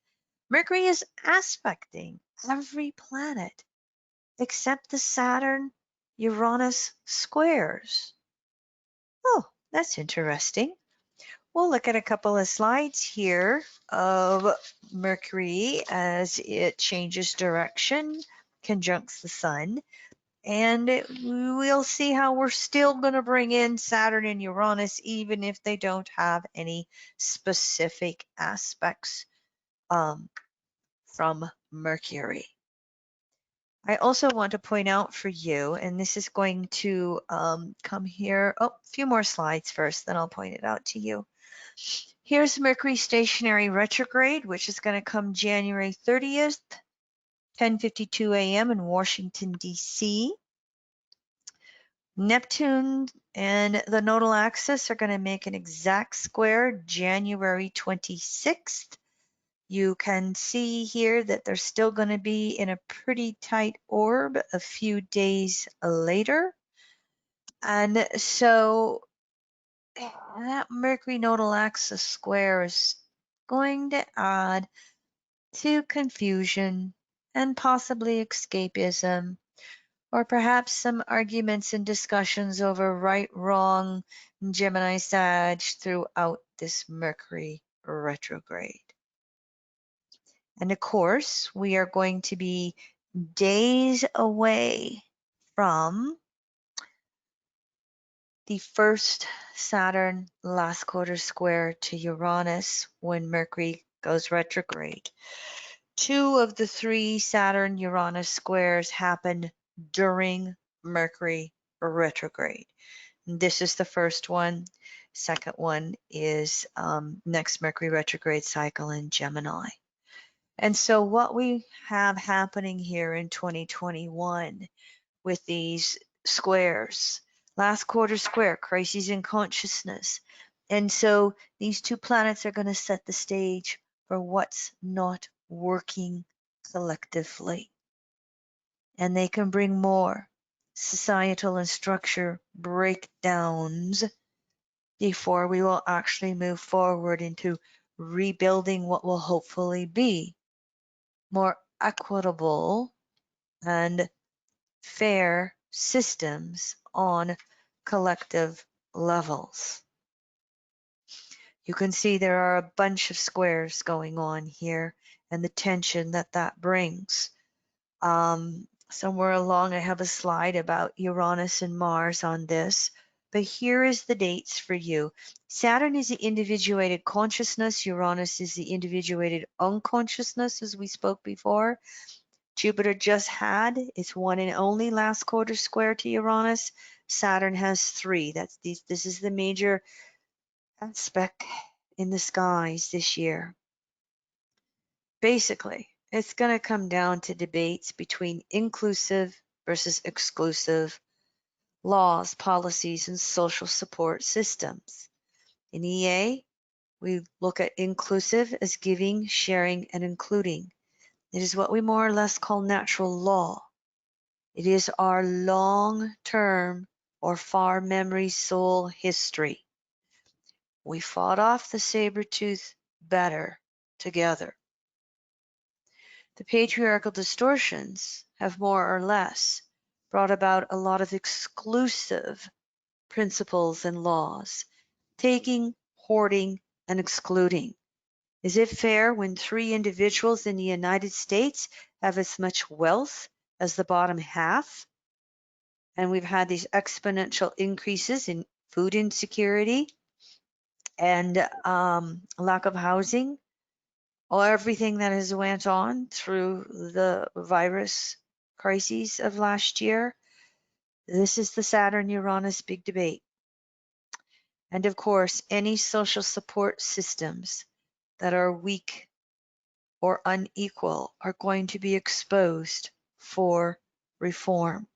Mercury is aspecting every planet except the Saturn-Uranus squares. Oh, that's interesting. We'll look at a couple of slides here of Mercury as it changes direction, conjuncts the Sun, and we'll see how we're still going to bring in Saturn and Uranus even if they don't have any specific aspects from Mercury. I also want to point out for you, and this is going to come here. Oh, a few more slides first, then I'll point it out to you. Here's Mercury stationary retrograde, which is going to come January 30th, 10:52 a.m. in Washington, D.C. Neptune and the nodal axis are going to make an exact square January 26th. You can see here that they're still going to be in a pretty tight orb a few days later. And so that Mercury nodal axis square is going to add to confusion and possibly escapism, or perhaps some arguments and discussions over right, wrong, Gemini Sag throughout this Mercury retrograde. And of course, we are going to be days away from the first Saturn last quarter square to Uranus when Mercury goes retrograde. 2 of the 3 Saturn-Uranus squares happen during Mercury retrograde. This is the first one. Second one is next Mercury retrograde cycle in Gemini. And so what we have happening here in 2021 with these squares, last quarter square, crises in consciousness. And so these 2 planets are going to set the stage for what's not working collectively. And they can bring more societal and structure breakdowns before we will actually move forward into rebuilding what will hopefully be more equitable and fair systems on collective levels. You can see there are a bunch of squares going on here and the tension that that brings. Somewhere along I have a slide about Uranus and Mars on this, but here is the dates for you. Saturn is the individuated consciousness. Uranus is the individuated unconsciousness, as we spoke before. Jupiter just had its one and only last quarter square to Uranus. Saturn has 3. This is the major aspect in the skies this year. Basically, it's going to come down to debates between inclusive versus exclusive laws, policies, and social support systems. In EA, we look at inclusive as giving, sharing, and including. It is what we more or less call natural law. It is our long-term or far memory soul history. We fought off the saber-tooth better together. The patriarchal distortions have more or less brought about a lot of exclusive principles and laws, taking, hoarding, and excluding. Is it fair when 3 individuals in the United States have as much wealth as the bottom half? And we've had these exponential increases in food insecurity and lack of housing, or everything that has went on through the virus crises of last year. This is the Saturn-Uranus big debate. And of course, any social support systems that are weak or unequal are going to be exposed for reform.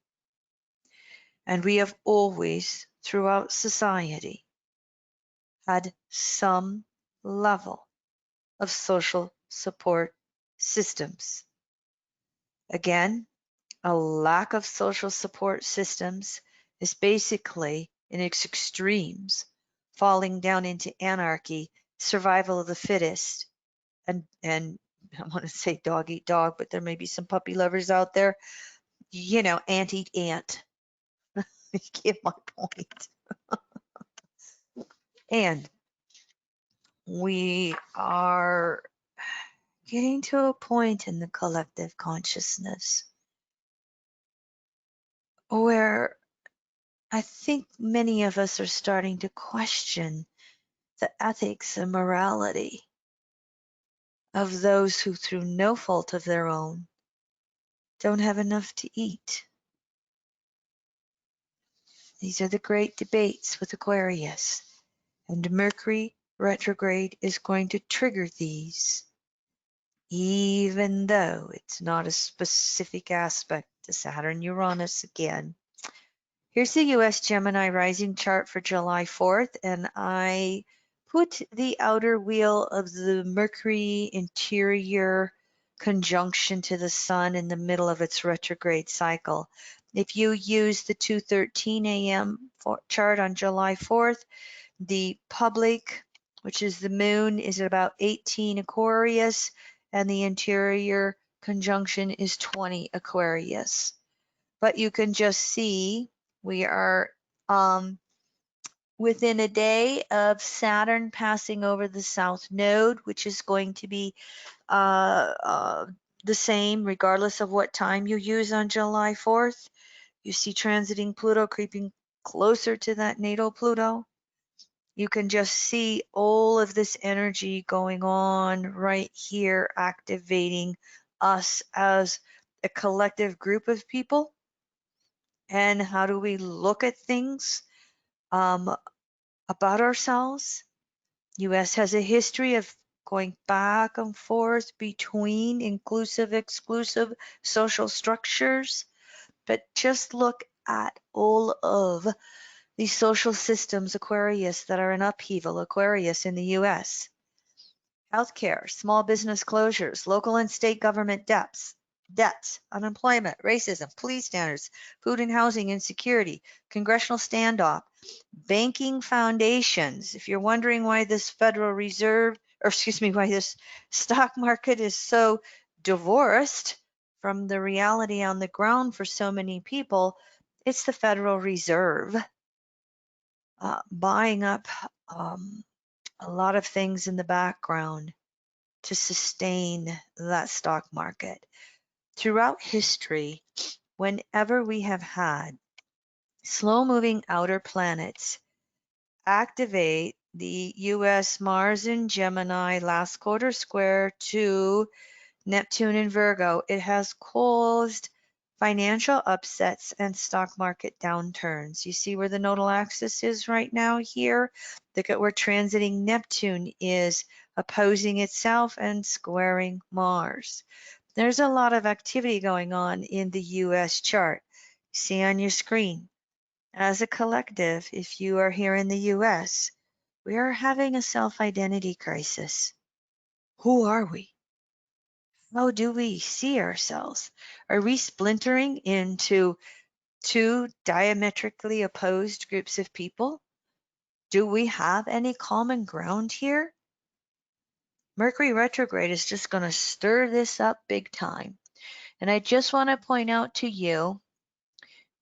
And we have always, throughout society, had some level of social support systems. Again, a lack of social support systems is basically, in its extremes, falling down into anarchy, survival of the fittest, and I want to say dog eat dog, but there may be some puppy lovers out there, ant eat ant. You get my point. And we are getting to a point in the collective consciousness where I think many of us are starting to question the ethics and morality of those who, through no fault of their own, don't have enough to eat. These are the great debates with Aquarius, and Mercury retrograde is going to trigger these, even though it's not a specific aspect to Saturn-Uranus again. Here's the US Gemini rising chart for July 4th, and I put the outer wheel of the Mercury interior conjunction to the Sun in the middle of its retrograde cycle. If you use the 2:13 a.m. chart on July 4th, the public, which is the Moon, is at about 18 Aquarius, and the interior conjunction is 20 Aquarius. But you can just see we are within a day of Saturn passing over the South Node, which is going to be the same regardless of what time you use on July 4th. You see transiting Pluto creeping closer to that natal Pluto. You can just see all of this energy going on right here, activating us as a collective group of people. And how do we look at things about ourselves? US has a history of going back and forth between inclusive, exclusive social structures. But just look at all of these social systems, Aquarius, that are in upheaval, Aquarius in the US. Healthcare, small business closures, local and state government debts, unemployment, racism, police standards, food and housing insecurity, congressional standoff, banking foundations. If you're wondering why this Federal Reserve, or excuse me, why this stock market is so divorced from the reality on the ground for so many people, it's the Federal Reserve buying up a lot of things in the background to sustain that stock market. Throughout history, whenever we have had slow moving outer planets activate the US Mars in Gemini last quarter square to Neptune in Virgo, it has caused financial upsets and stock market downturns. You see where the nodal axis is right now here? Look at where transiting Neptune is opposing itself and squaring Mars. There's a lot of activity going on in the US chart. See on your screen. As a collective, if you are here in the US, we are having a self-identity crisis. Who are we? How do we see ourselves? Are we splintering into two diametrically opposed groups of people? Do we have any common ground here? Mercury retrograde is just going to stir this up big time. And I just want to point out to you,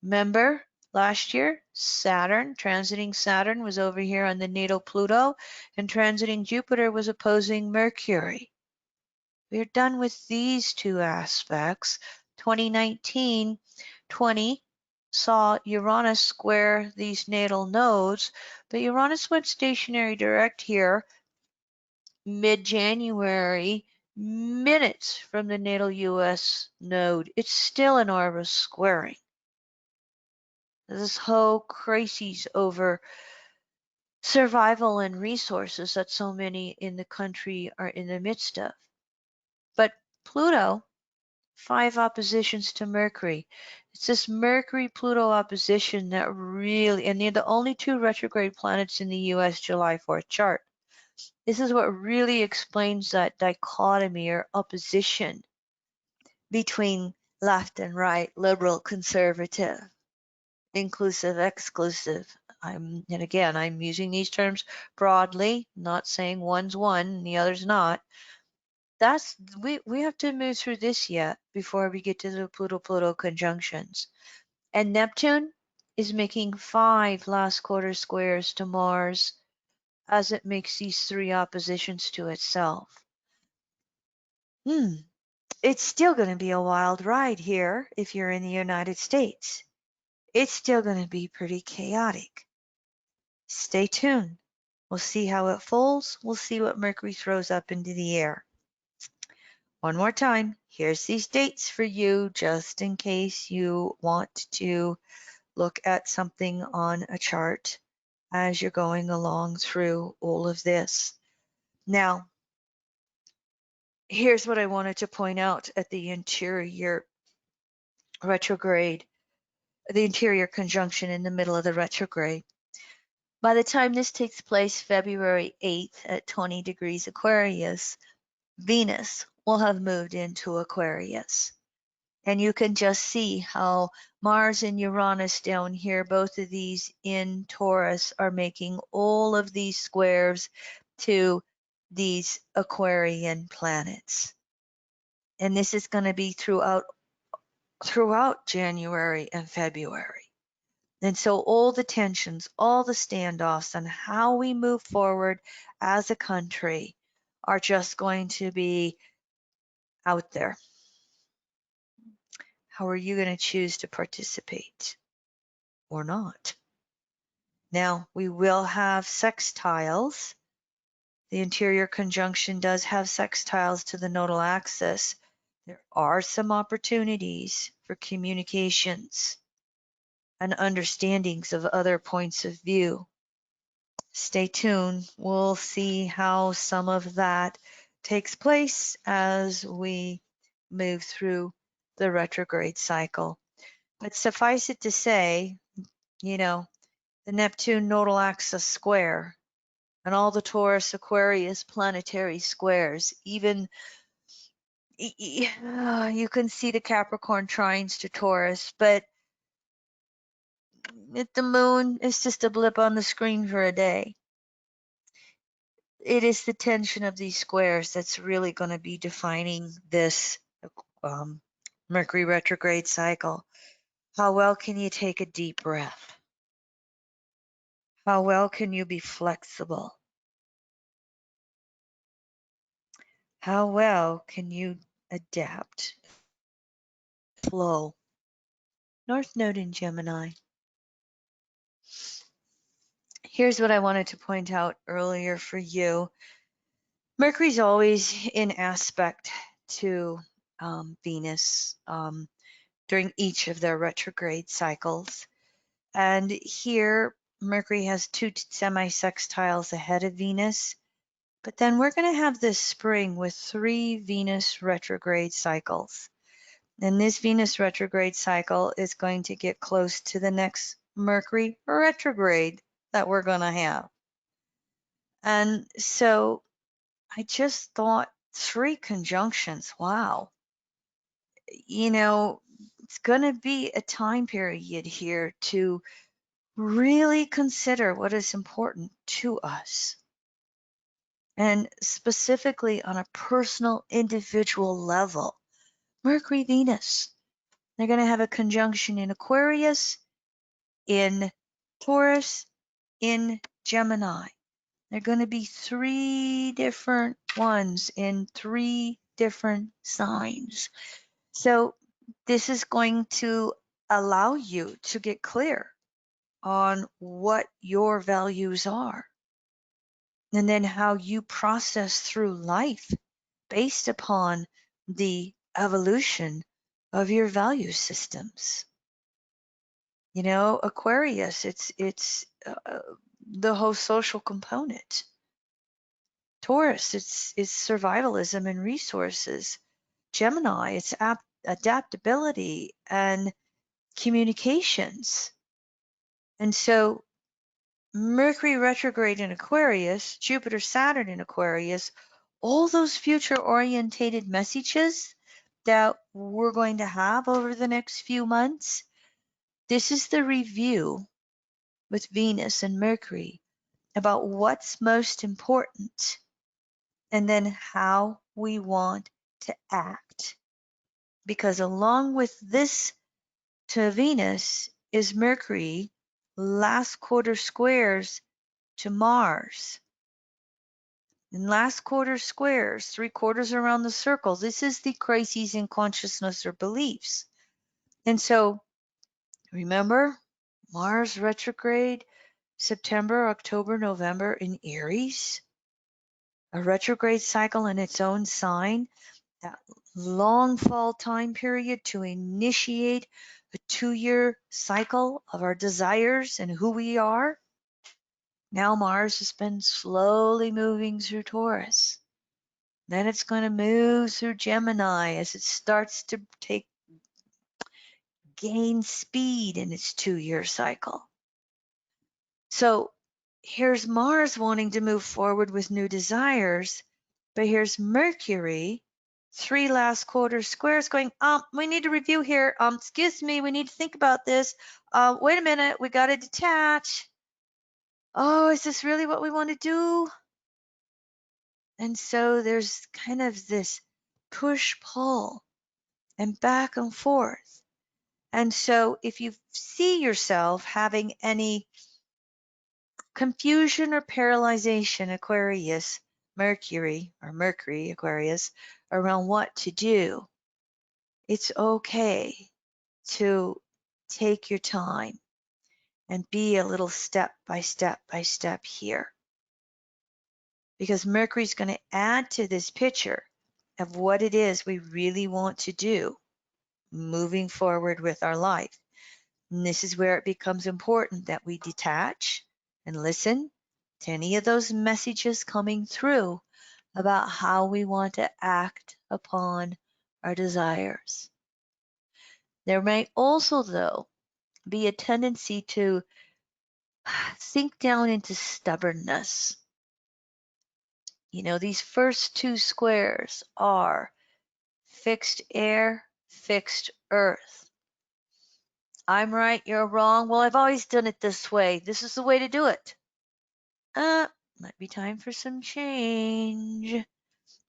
remember last year, transiting Saturn was over here on the natal Pluto, and transiting Jupiter was opposing Mercury. We're done with these two aspects. 2019-20 saw Uranus square these natal nodes, but Uranus went stationary direct here mid-January, minutes from the natal US node. It's still an Orbital squaring. This whole crisis over survival and resources that so many in the country are in the midst of. But Pluto, 5 oppositions to Mercury. It's this Mercury-Pluto opposition that really, and they're the only 2 retrograde planets in the US July 4th chart. This is what really explains that dichotomy or opposition between left and right, liberal, conservative, inclusive, exclusive. And again, I'm using these terms broadly, not saying one's one and the other's not. We have to move through this yet before we get to the Pluto-Pluto conjunctions. And Neptune is making 5 last quarter squares to Mars as it makes these 3 oppositions to itself. It's still going to be a wild ride here if you're in the United States. It's still going to be pretty chaotic. Stay tuned. We'll see how it folds. We'll see what Mercury throws up into the air. One more time, here's these dates for you just in case you want to look at something on a chart as you're going along through all of this. Now, here's what I wanted to point out at the interior retrograde, the interior conjunction in the middle of the retrograde. By the time this takes place, February 8th at 20 degrees Aquarius, Venus will have moved into Aquarius. And you can just see how Mars and Uranus down here, both of these in Taurus, are making all of these squares to these Aquarian planets. And this is going to be throughout January and February. And so all the tensions, all the standoffs, and how we move forward as a country are just going to be out there. How are you going to choose to participate or not? Now, we will have sextiles. The interior conjunction does have sextiles to the nodal axis. There are some opportunities for communications and understandings of other points of view. Stay tuned. We'll see how some of that takes place as we move through the retrograde cycle. But suffice it to say, the Neptune nodal axis square and all the Taurus Aquarius planetary squares, even you can see the Capricorn trines to Taurus, but the moon is just a blip on the screen for a day. It is the tension of these squares that's really going to be defining this Mercury retrograde cycle. How well can you take a deep breath? How well can you be flexible? How well can you adapt? Flow. North Node in Gemini. Here's what I wanted to point out earlier for you. Mercury's always in aspect to Venus during each of their retrograde cycles. And here, Mercury has 2 semi-sextiles ahead of Venus. But then we're going to have this spring with 3 Venus retrograde cycles. And this Venus retrograde cycle is going to get close to the next Mercury retrograde that we're going to have. And so I just thought 3 conjunctions, wow. It's going to be a time period here to really consider what is important to us. And specifically on a personal, individual level. Mercury, Venus, they're going to have a conjunction in Aquarius, in Taurus, in Gemini. They're going to be 3 different ones in 3 different signs. So this is going to allow you to get clear on what your values are, and then how you process through life based upon the evolution of your value systems. Aquarius, it's the whole social component. Taurus, it's survivalism and resources. Gemini, it's adaptability and communications. And so Mercury retrograde in Aquarius, Jupiter, Saturn in Aquarius, all those future orientated messages that we're going to have over the next few months, this is the review with Venus and Mercury about what's most important and then how we want to act. Because along with this to Venus is Mercury last quarter squares to Mars. In last quarter squares, 3/4 around the circle, this is the crises in consciousness or beliefs. And so remember, Mars retrograde, September, October, November in Aries, a retrograde cycle in its own sign, that long fall time period to initiate a 2-year cycle of our desires and who we are. Now Mars has been slowly moving through Taurus. Then it's going to move through Gemini as it starts to gain speed in its 2-year cycle. So here's Mars wanting to move forward with new desires, but here's Mercury, 3 last quarter squares going, we need to review here. Excuse me, we need to think about this. Wait a minute, we got to detach. Oh, is this really what we want to do? And so there's kind of this push-pull and back and forth. And so if you see yourself having any confusion or paralyzation, Aquarius, Mercury Aquarius, around what to do, it's okay to take your time and be a little step by step by step here. Because Mercury's going to add to this picture of what it is we really want to do moving forward with our life. And this is where it becomes important that we detach and listen to any of those messages coming through about how we want to act upon our desires. There may also, though, be a tendency to sink down into stubbornness. You know, these first two squares are fixed air, fixed earth. I'm right, you're wrong. Well, I've always done it this way. This is the way to do it. Might be time for some change.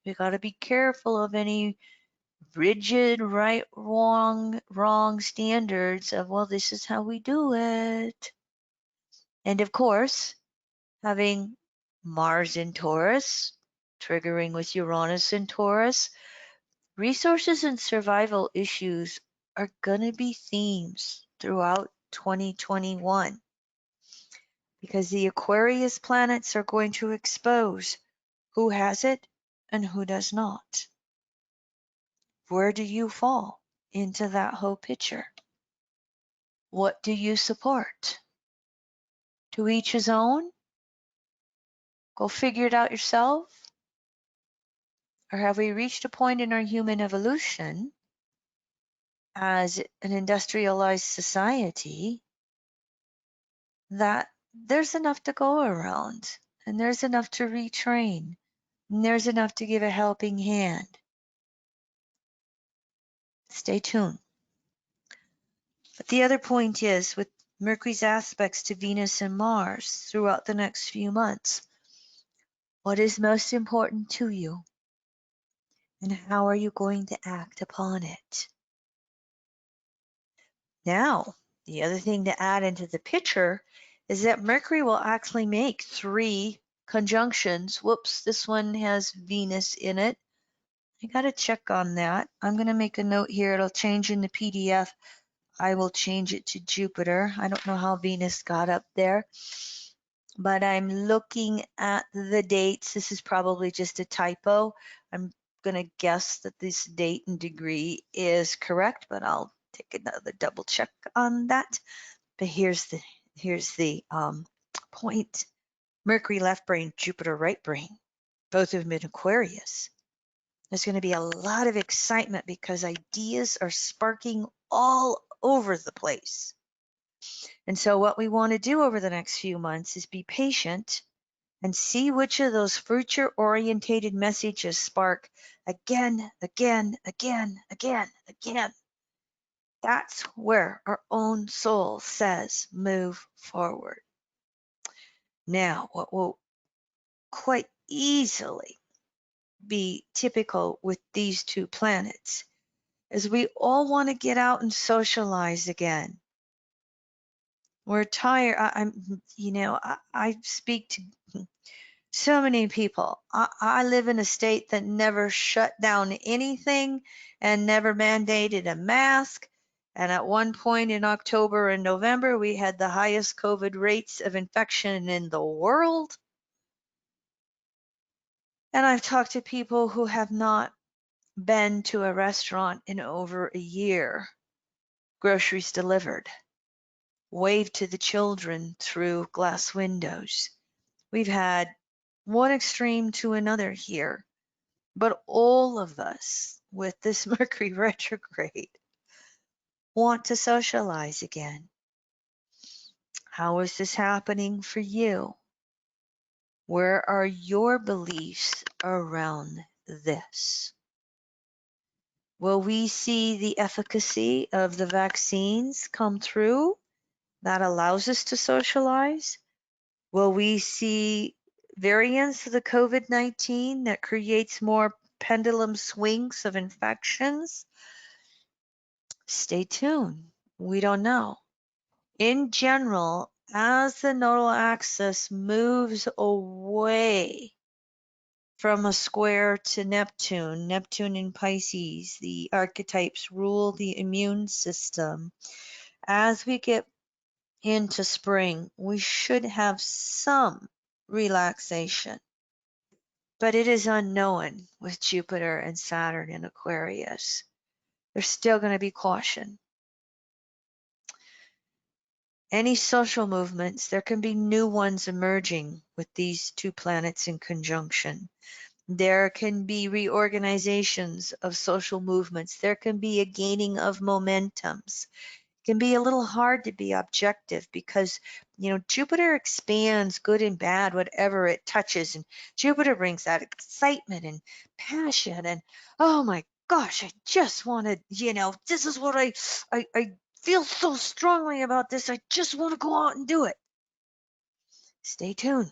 We got to be careful of any rigid right, wrong standards of, well, this is how we do it. And of course, having Mars in Taurus, triggering with Uranus in Taurus, resources and survival issues are going to be themes throughout 2021 because the Aquarius planets are going to expose who has it and who does not. Where do you fall into that whole picture? What do you support? To each his own? Go figure it out yourself? Or have we reached a point in our human evolution as an industrialized society that there's enough to go around and there's enough to retrain and there's enough to give a helping hand? Stay tuned. But the other point is, with Mercury's aspects to Venus and Mars throughout the next few months, what is most important to you? And how are you going to act upon it? Now, the other thing to add into the picture is that Mercury will actually make 3 conjunctions. Whoops, this one has Venus in it. I got to check on that. I'm going to make a note here. It'll change in the PDF. I will change it to Jupiter. I don't know how Venus got up there, but I'm looking at the dates. This is probably just a typo. I'm going to guess that this date and degree is correct, but I'll take another double check on that. But here's the point. Mercury left brain, Jupiter right brain, both of them in Aquarius. There's going to be a lot of excitement because ideas are sparking all over the place. And so what we want to do over the next few months is be patient and see which of those future-orientated messages spark again, again, again, again, again. That's where our own soul says, move forward. Now, what will quite easily be typical with these 2 planets is we all want to get out and socialize again. We're tired. I speak to so many people. I live in a state that never shut down anything and never mandated a mask. And at one point in October and November, we had the highest COVID rates of infection in the world. And I've talked to people who have not been to a restaurant in over a year, groceries delivered, waved to the children through glass windows. We've had one extreme to another here, but all of us with this Mercury retrograde want to socialize again. How is this happening for you? Where are your beliefs around this? Will we see the efficacy of the vaccines come through that allows us to socialize? Will we see variants of the COVID-19 that creates more pendulum swings of infections? Stay tuned. We don't know. In general, as the nodal axis moves away from a square to Neptune, Neptune in Pisces, the archetypes rule the immune system. As we get into spring, we should have some relaxation. But it is unknown with Jupiter and Saturn in Aquarius. There's still going to be caution. Any social movements, there can be new ones emerging with these two planets in conjunction. There can be reorganizations of social movements. There can be a gaining of momentums. It can be a little hard to be objective because, Jupiter expands good and bad, whatever it touches. And Jupiter brings that excitement and passion. And oh my gosh, I just want to, this is what I feel so strongly about this. I just want to go out and do it. Stay tuned.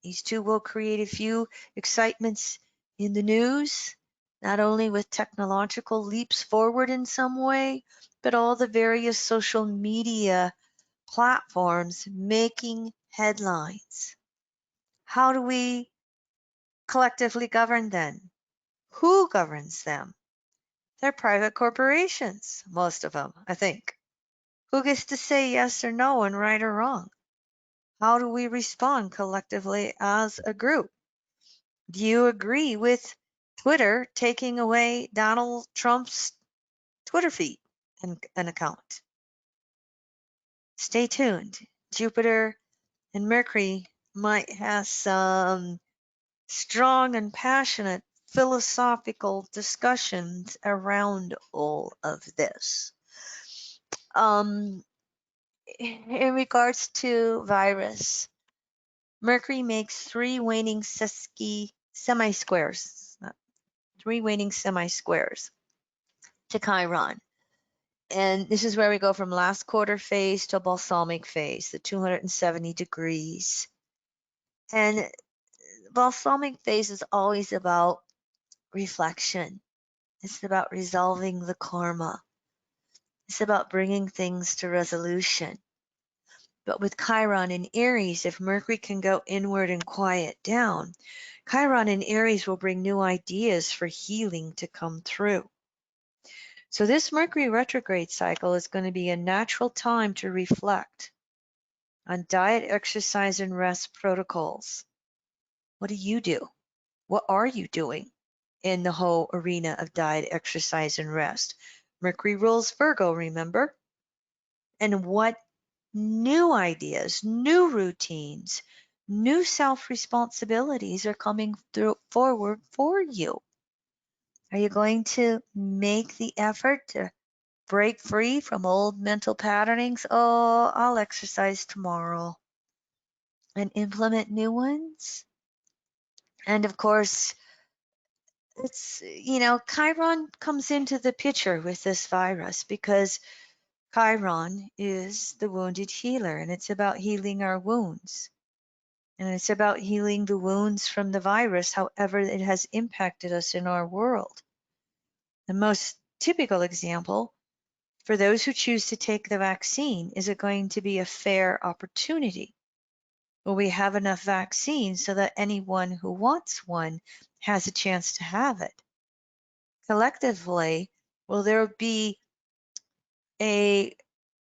These two will create a few excitements in the news, not only with technological leaps forward in some way, but all the various social media platforms making headlines. How do we collectively govern then? Who governs them? They're private corporations, most of them, I think. Who gets to say yes or no and right or wrong? How do we respond collectively as a group? Do you agree with Twitter taking away Donald Trump's Twitter feed and an account? Stay tuned. Jupiter and Mercury might have some strong and passionate philosophical discussions around all of this. In regards to virus, Mercury makes three waning semi-squares to Chiron. And this is where we go from last quarter phase to balsamic phase, the 270 degrees. And balsamic phase is always about reflection. It's about resolving the karma. It's about bringing things to resolution. But with Chiron in Aries, if Mercury can go inward and quiet down, Chiron in Aries will bring new ideas for healing to come through. So this Mercury retrograde cycle is going to be a natural time to reflect on diet, exercise, and rest protocols. What do you do? What are you doing in the whole arena of diet, exercise, and rest? Mercury rules Virgo, remember? And what new ideas, new routines, new self-responsibilities are coming forward for you? Are you going to make the effort to break free from old mental patternings? Oh, I'll exercise tomorrow, and implement new ones? And of course, it's, Chiron comes into the picture with this virus because Chiron is the wounded healer, and it's about healing our wounds. And it's about healing the wounds from the virus, however it has impacted us in our world. The most typical example for those who choose to take the vaccine, is it going to be a fair opportunity? Will we have enough vaccines so that anyone who wants one has a chance to have it? Collectively, will there be a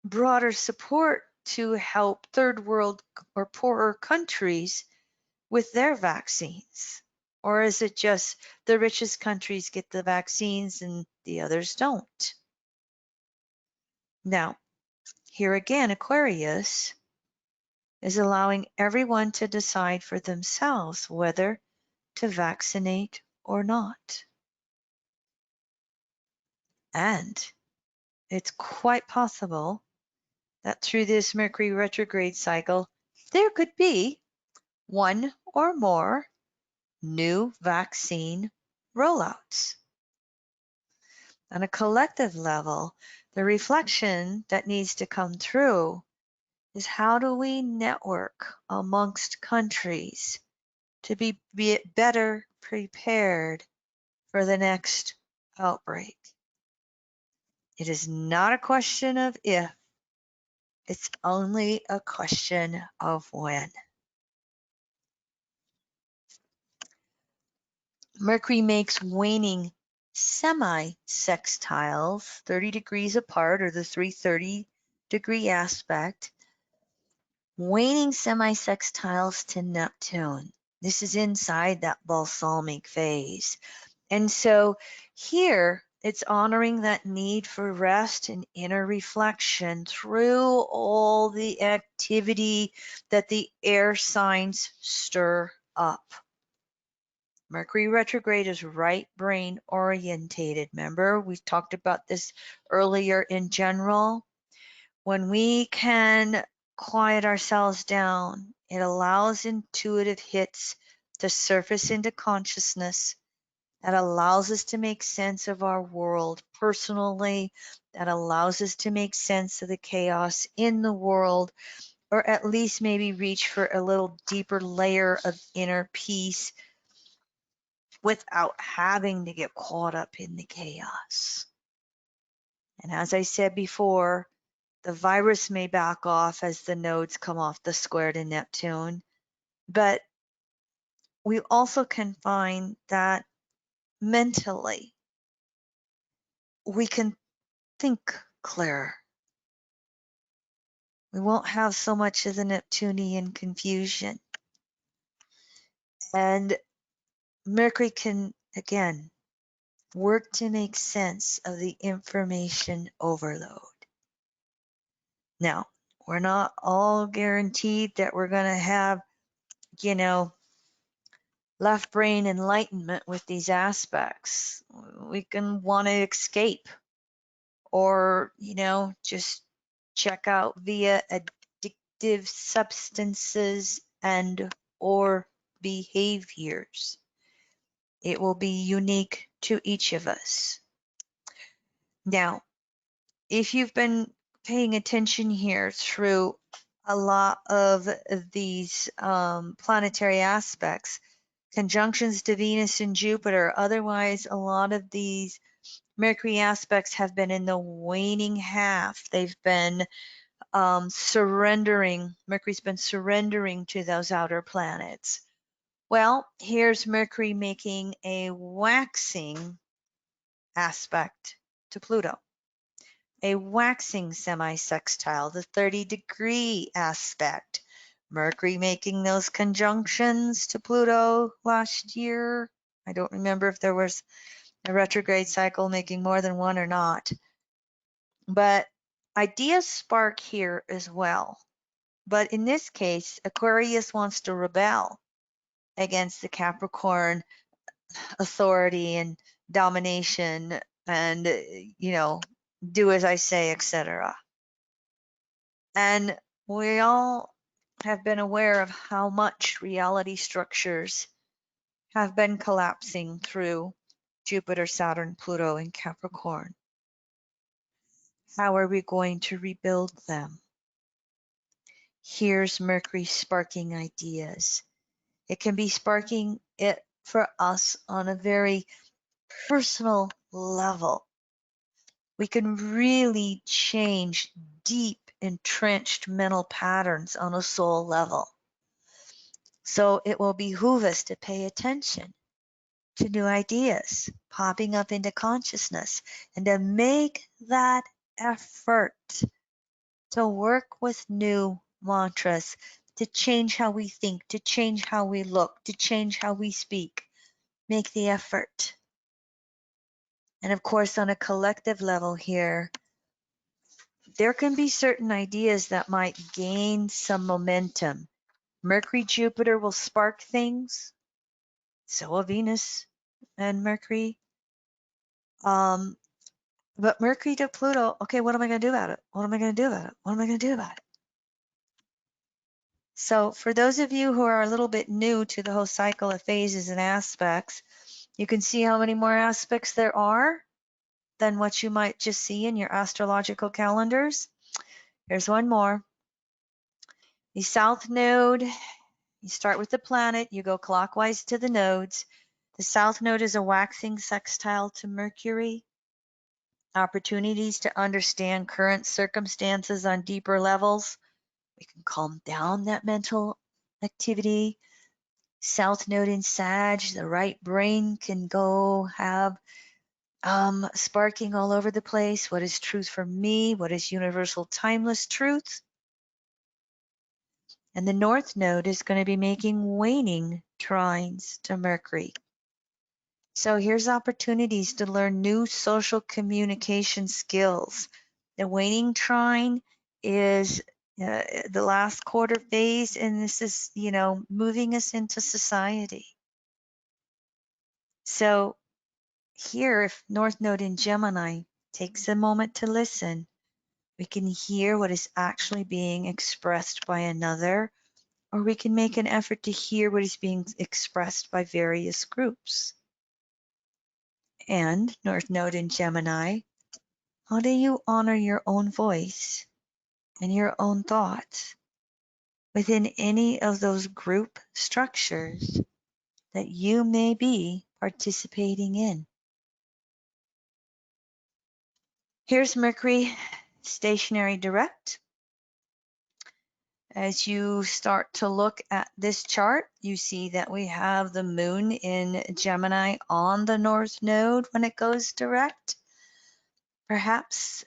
broader support to help third world or poorer countries with their vaccines? Or is it just the richest countries get the vaccines and the others don't? Now, here again, Aquarius is allowing everyone to decide for themselves whether to vaccinate or not. And it's quite possible that through this Mercury retrograde cycle, there could be one or more new vaccine rollouts. On a collective level, the reflection that needs to come through is how do we network amongst countries to be better prepared for the next outbreak. It is not a question of if, it's only a question of when. Mercury makes waning semi-sextiles 30 degrees apart, or the 330-degree aspect, waning semi-sextiles to Neptune. This is inside that balsamic phase. And so here it's honoring that need for rest and inner reflection through all the activity that the air signs stir up. Mercury retrograde is right brain orientated. Remember, we talked about this earlier in general. When we can quiet ourselves down, it allows intuitive hits to surface into consciousness. That allows us to make sense of our world personally. That allows us to make sense of the chaos in the world, or at least maybe reach for a little deeper layer of inner peace without having to get caught up in the chaos. And as I said before, the virus may back off as the nodes come off the square to Neptune, but we also can find that mentally we can think clearer. We won't have so much of the Neptunian confusion. And Mercury can, again, work to make sense of the information overload. Now, we're not all guaranteed that we're going to have, left brain enlightenment with these aspects. We can want to escape or, just check out via addictive substances and or behaviors. It will be unique to each of us. Now, if you've been paying attention here through a lot of these planetary aspects, conjunctions to Venus and Jupiter, otherwise a lot of these Mercury aspects have been in the waning half. They've been surrendering. Mercury's been surrendering to those outer planets. Well, here's Mercury making a waxing aspect to Pluto, a waxing semi-sextile, the 30-degree aspect. Mercury making those conjunctions to Pluto last year. I don't remember if there was a retrograde cycle making more than one or not. But ideas spark here as well. But in this case, Aquarius wants to rebel against the Capricorn authority and domination and, do as I say, etc. And we all have been aware of how much reality structures have been collapsing through Jupiter, Saturn, Pluto, and Capricorn. How are we going to rebuild them? Here's Mercury sparking ideas. It can be sparking it for us on a very personal level. We can really change deep, entrenched mental patterns on a soul level. So it will behoove us to pay attention to new ideas popping up into consciousness and to make that effort to work with new mantras, to change how we think, to change how we look, to change how we speak. Make the effort. And of course, on a collective level here, there can be certain ideas that might gain some momentum. Mercury, Jupiter will spark things. So will Venus and Mercury. But Mercury to Pluto, okay, what am I going to do about it? What am I going to do about it? What am I going to do about it? So for those of you who are a little bit new to the whole cycle of phases and aspects, you can see how many more aspects there are than what you might just see in your astrological calendars. Here's one more. The south node, you start with the planet, you go clockwise to the nodes. The south node is a waxing sextile to Mercury. Opportunities to understand current circumstances on deeper levels. We can calm down that mental activity. South node in Sag, the right brain can go have sparking all over the place. What is truth for me? What is universal timeless truth? And the North Node is going to be making waning trines to Mercury. So here's opportunities to learn new social communication skills. The waning trine is the last quarter phase, and this is, moving us into society. So here, if North Node in Gemini takes a moment to listen, we can hear what is actually being expressed by another, or we can make an effort to hear what is being expressed by various groups. And North Node in Gemini, how do you honor your own voice and your own thoughts within any of those group structures that you may be participating in? Here's Mercury stationary direct. As you start to look at this chart, you see that we have the moon in Gemini on the North Node when it goes direct. Perhaps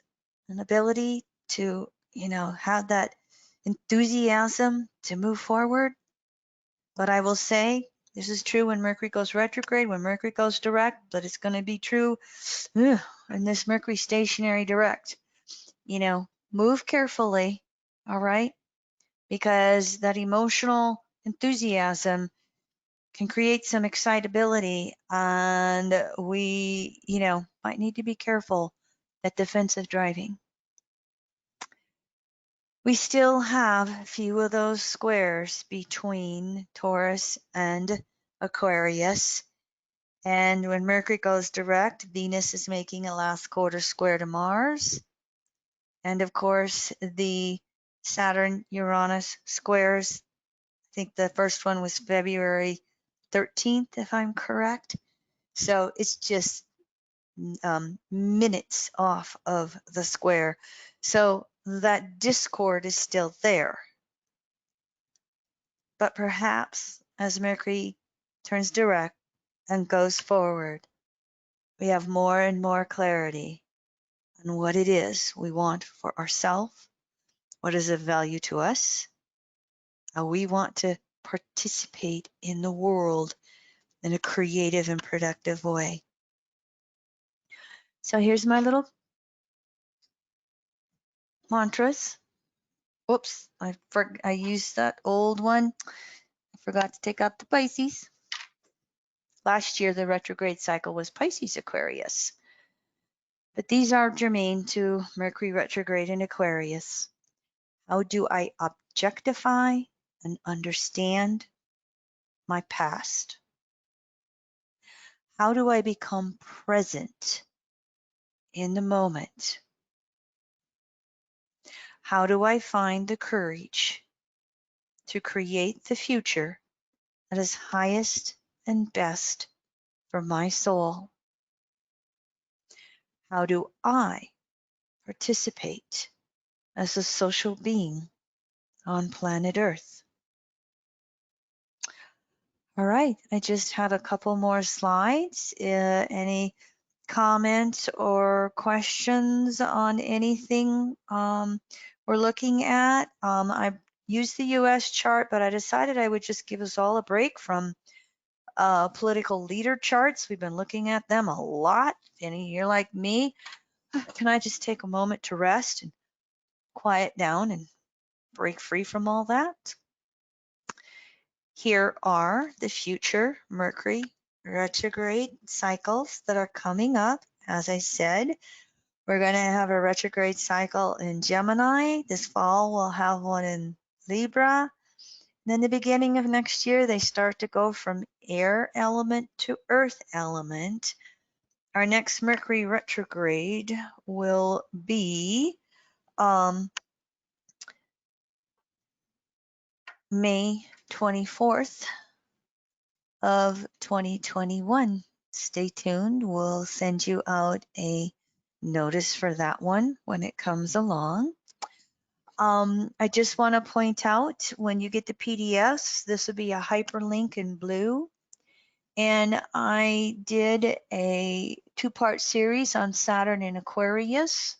an ability to, have that enthusiasm to move forward. But I will say, this is true when Mercury goes retrograde, when Mercury goes direct, but it's going to be true in this Mercury stationary direct. Move carefully, all right? Because that emotional enthusiasm can create some excitability, and we, might need to be careful at defensive driving. We still have a few of those squares between Taurus and Aquarius. And when Mercury goes direct, Venus is making a last quarter square to Mars. And of course, the Saturn-Uranus squares, I think the first one was February 13th, if I'm correct. So it's just minutes off of the square. So that discord is still there. But perhaps as Mercury turns direct and goes forward, we have more and more clarity on what it is we want for ourselves, what is of value to us, how we want to participate in the world in a creative and productive way. So here's my little mantras. Oops, I used that old one. I forgot to take out the Pisces. Last year, the retrograde cycle was Pisces Aquarius. But these are germane to Mercury retrograde in Aquarius. How do I objectify and understand my past? How do I become present in the moment? How do I find the courage to create the future that is highest and best for my soul? How do I participate as a social being on planet Earth? All right, I just had a couple more slides. Any comments or questions on anything we're looking at? I used the US chart, but I decided I would just give us all a break from political leader charts. We've been looking at them a lot. And you're like me, can I just take a moment to rest and quiet down and break free from all that? Here are the future Mercury retrograde cycles that are coming up. As I said, we're going to have a retrograde cycle in Gemini. This fall, we'll have one in Libra. Then the beginning of next year, they start to go from air element to earth element. Our next Mercury retrograde will be May 24th of 2021. Stay tuned. We'll send you out a notice for that one when it comes along. I just want to point out, when you get the PDFs, this will be a hyperlink in blue. And I did a 2-part series on Saturn and Aquarius.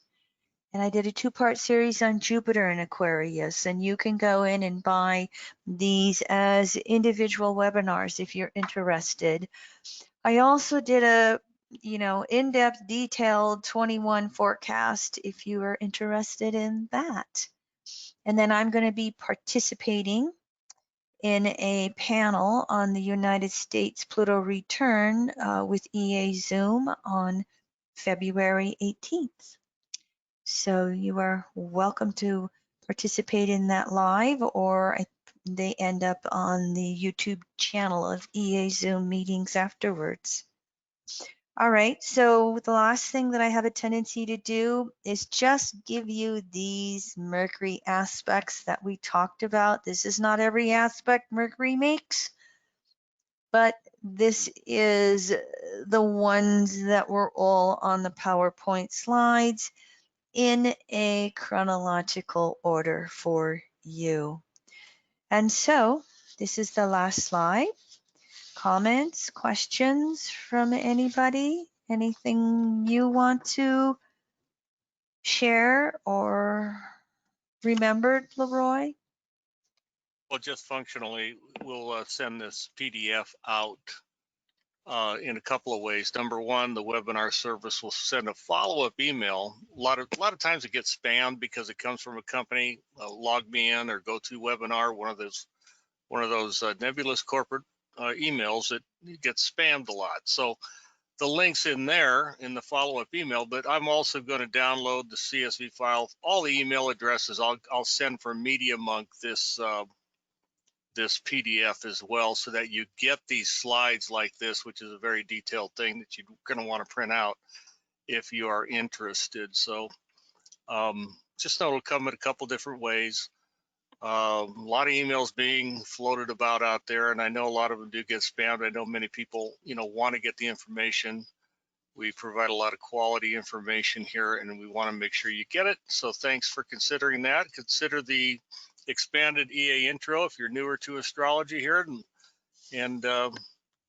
And I did a 2-part series on Jupiter in Aquarius, and you can go in and buy these as individual webinars if you're interested. I also did a, in-depth detailed 21 forecast if you are interested in that. And then I'm going to be participating in a panel on the United States Pluto return with EA Zoom on February 18th. So you are welcome to participate in that live, or they end up on the YouTube channel of EA Zoom meetings afterwards. All right, so the last thing that I have a tendency to do is just give you these Mercury aspects that we talked about. This is not every aspect Mercury makes, but this is the ones that were all on the PowerPoint slides in a chronological order for you. And so this is the last slide. Comments, questions from anybody? Anything you want to share or remembered, Leroy? Well, just functionally, we'll send this PDF out in a couple of ways. Number one, the webinar service will send a follow-up email. A lot of times it gets spammed because it comes from a company. Log me in or go to webinar, one of those nebulous corporate emails that gets spammed a lot. So the link's in there in the follow-up email, but I'm also going to download the CSV file. All the email addresses I'll send from MediaMonk this PDF as well, so that you get these slides like this, which is a very detailed thing that you're going to want to print out if you are interested. So just know it'll come in a couple different ways. A lot of emails being floated about out there, and I know a lot of them do get spammed. I know many people, want to get the information. We provide a lot of quality information here, and we want to make sure you get it. So thanks for considering that. Consider the expanded EA intro if you're newer to astrology here. And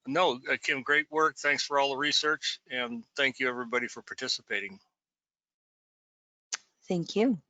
no, Kim, great work. Thanks for all the research, and thank you everybody for participating. Thank you.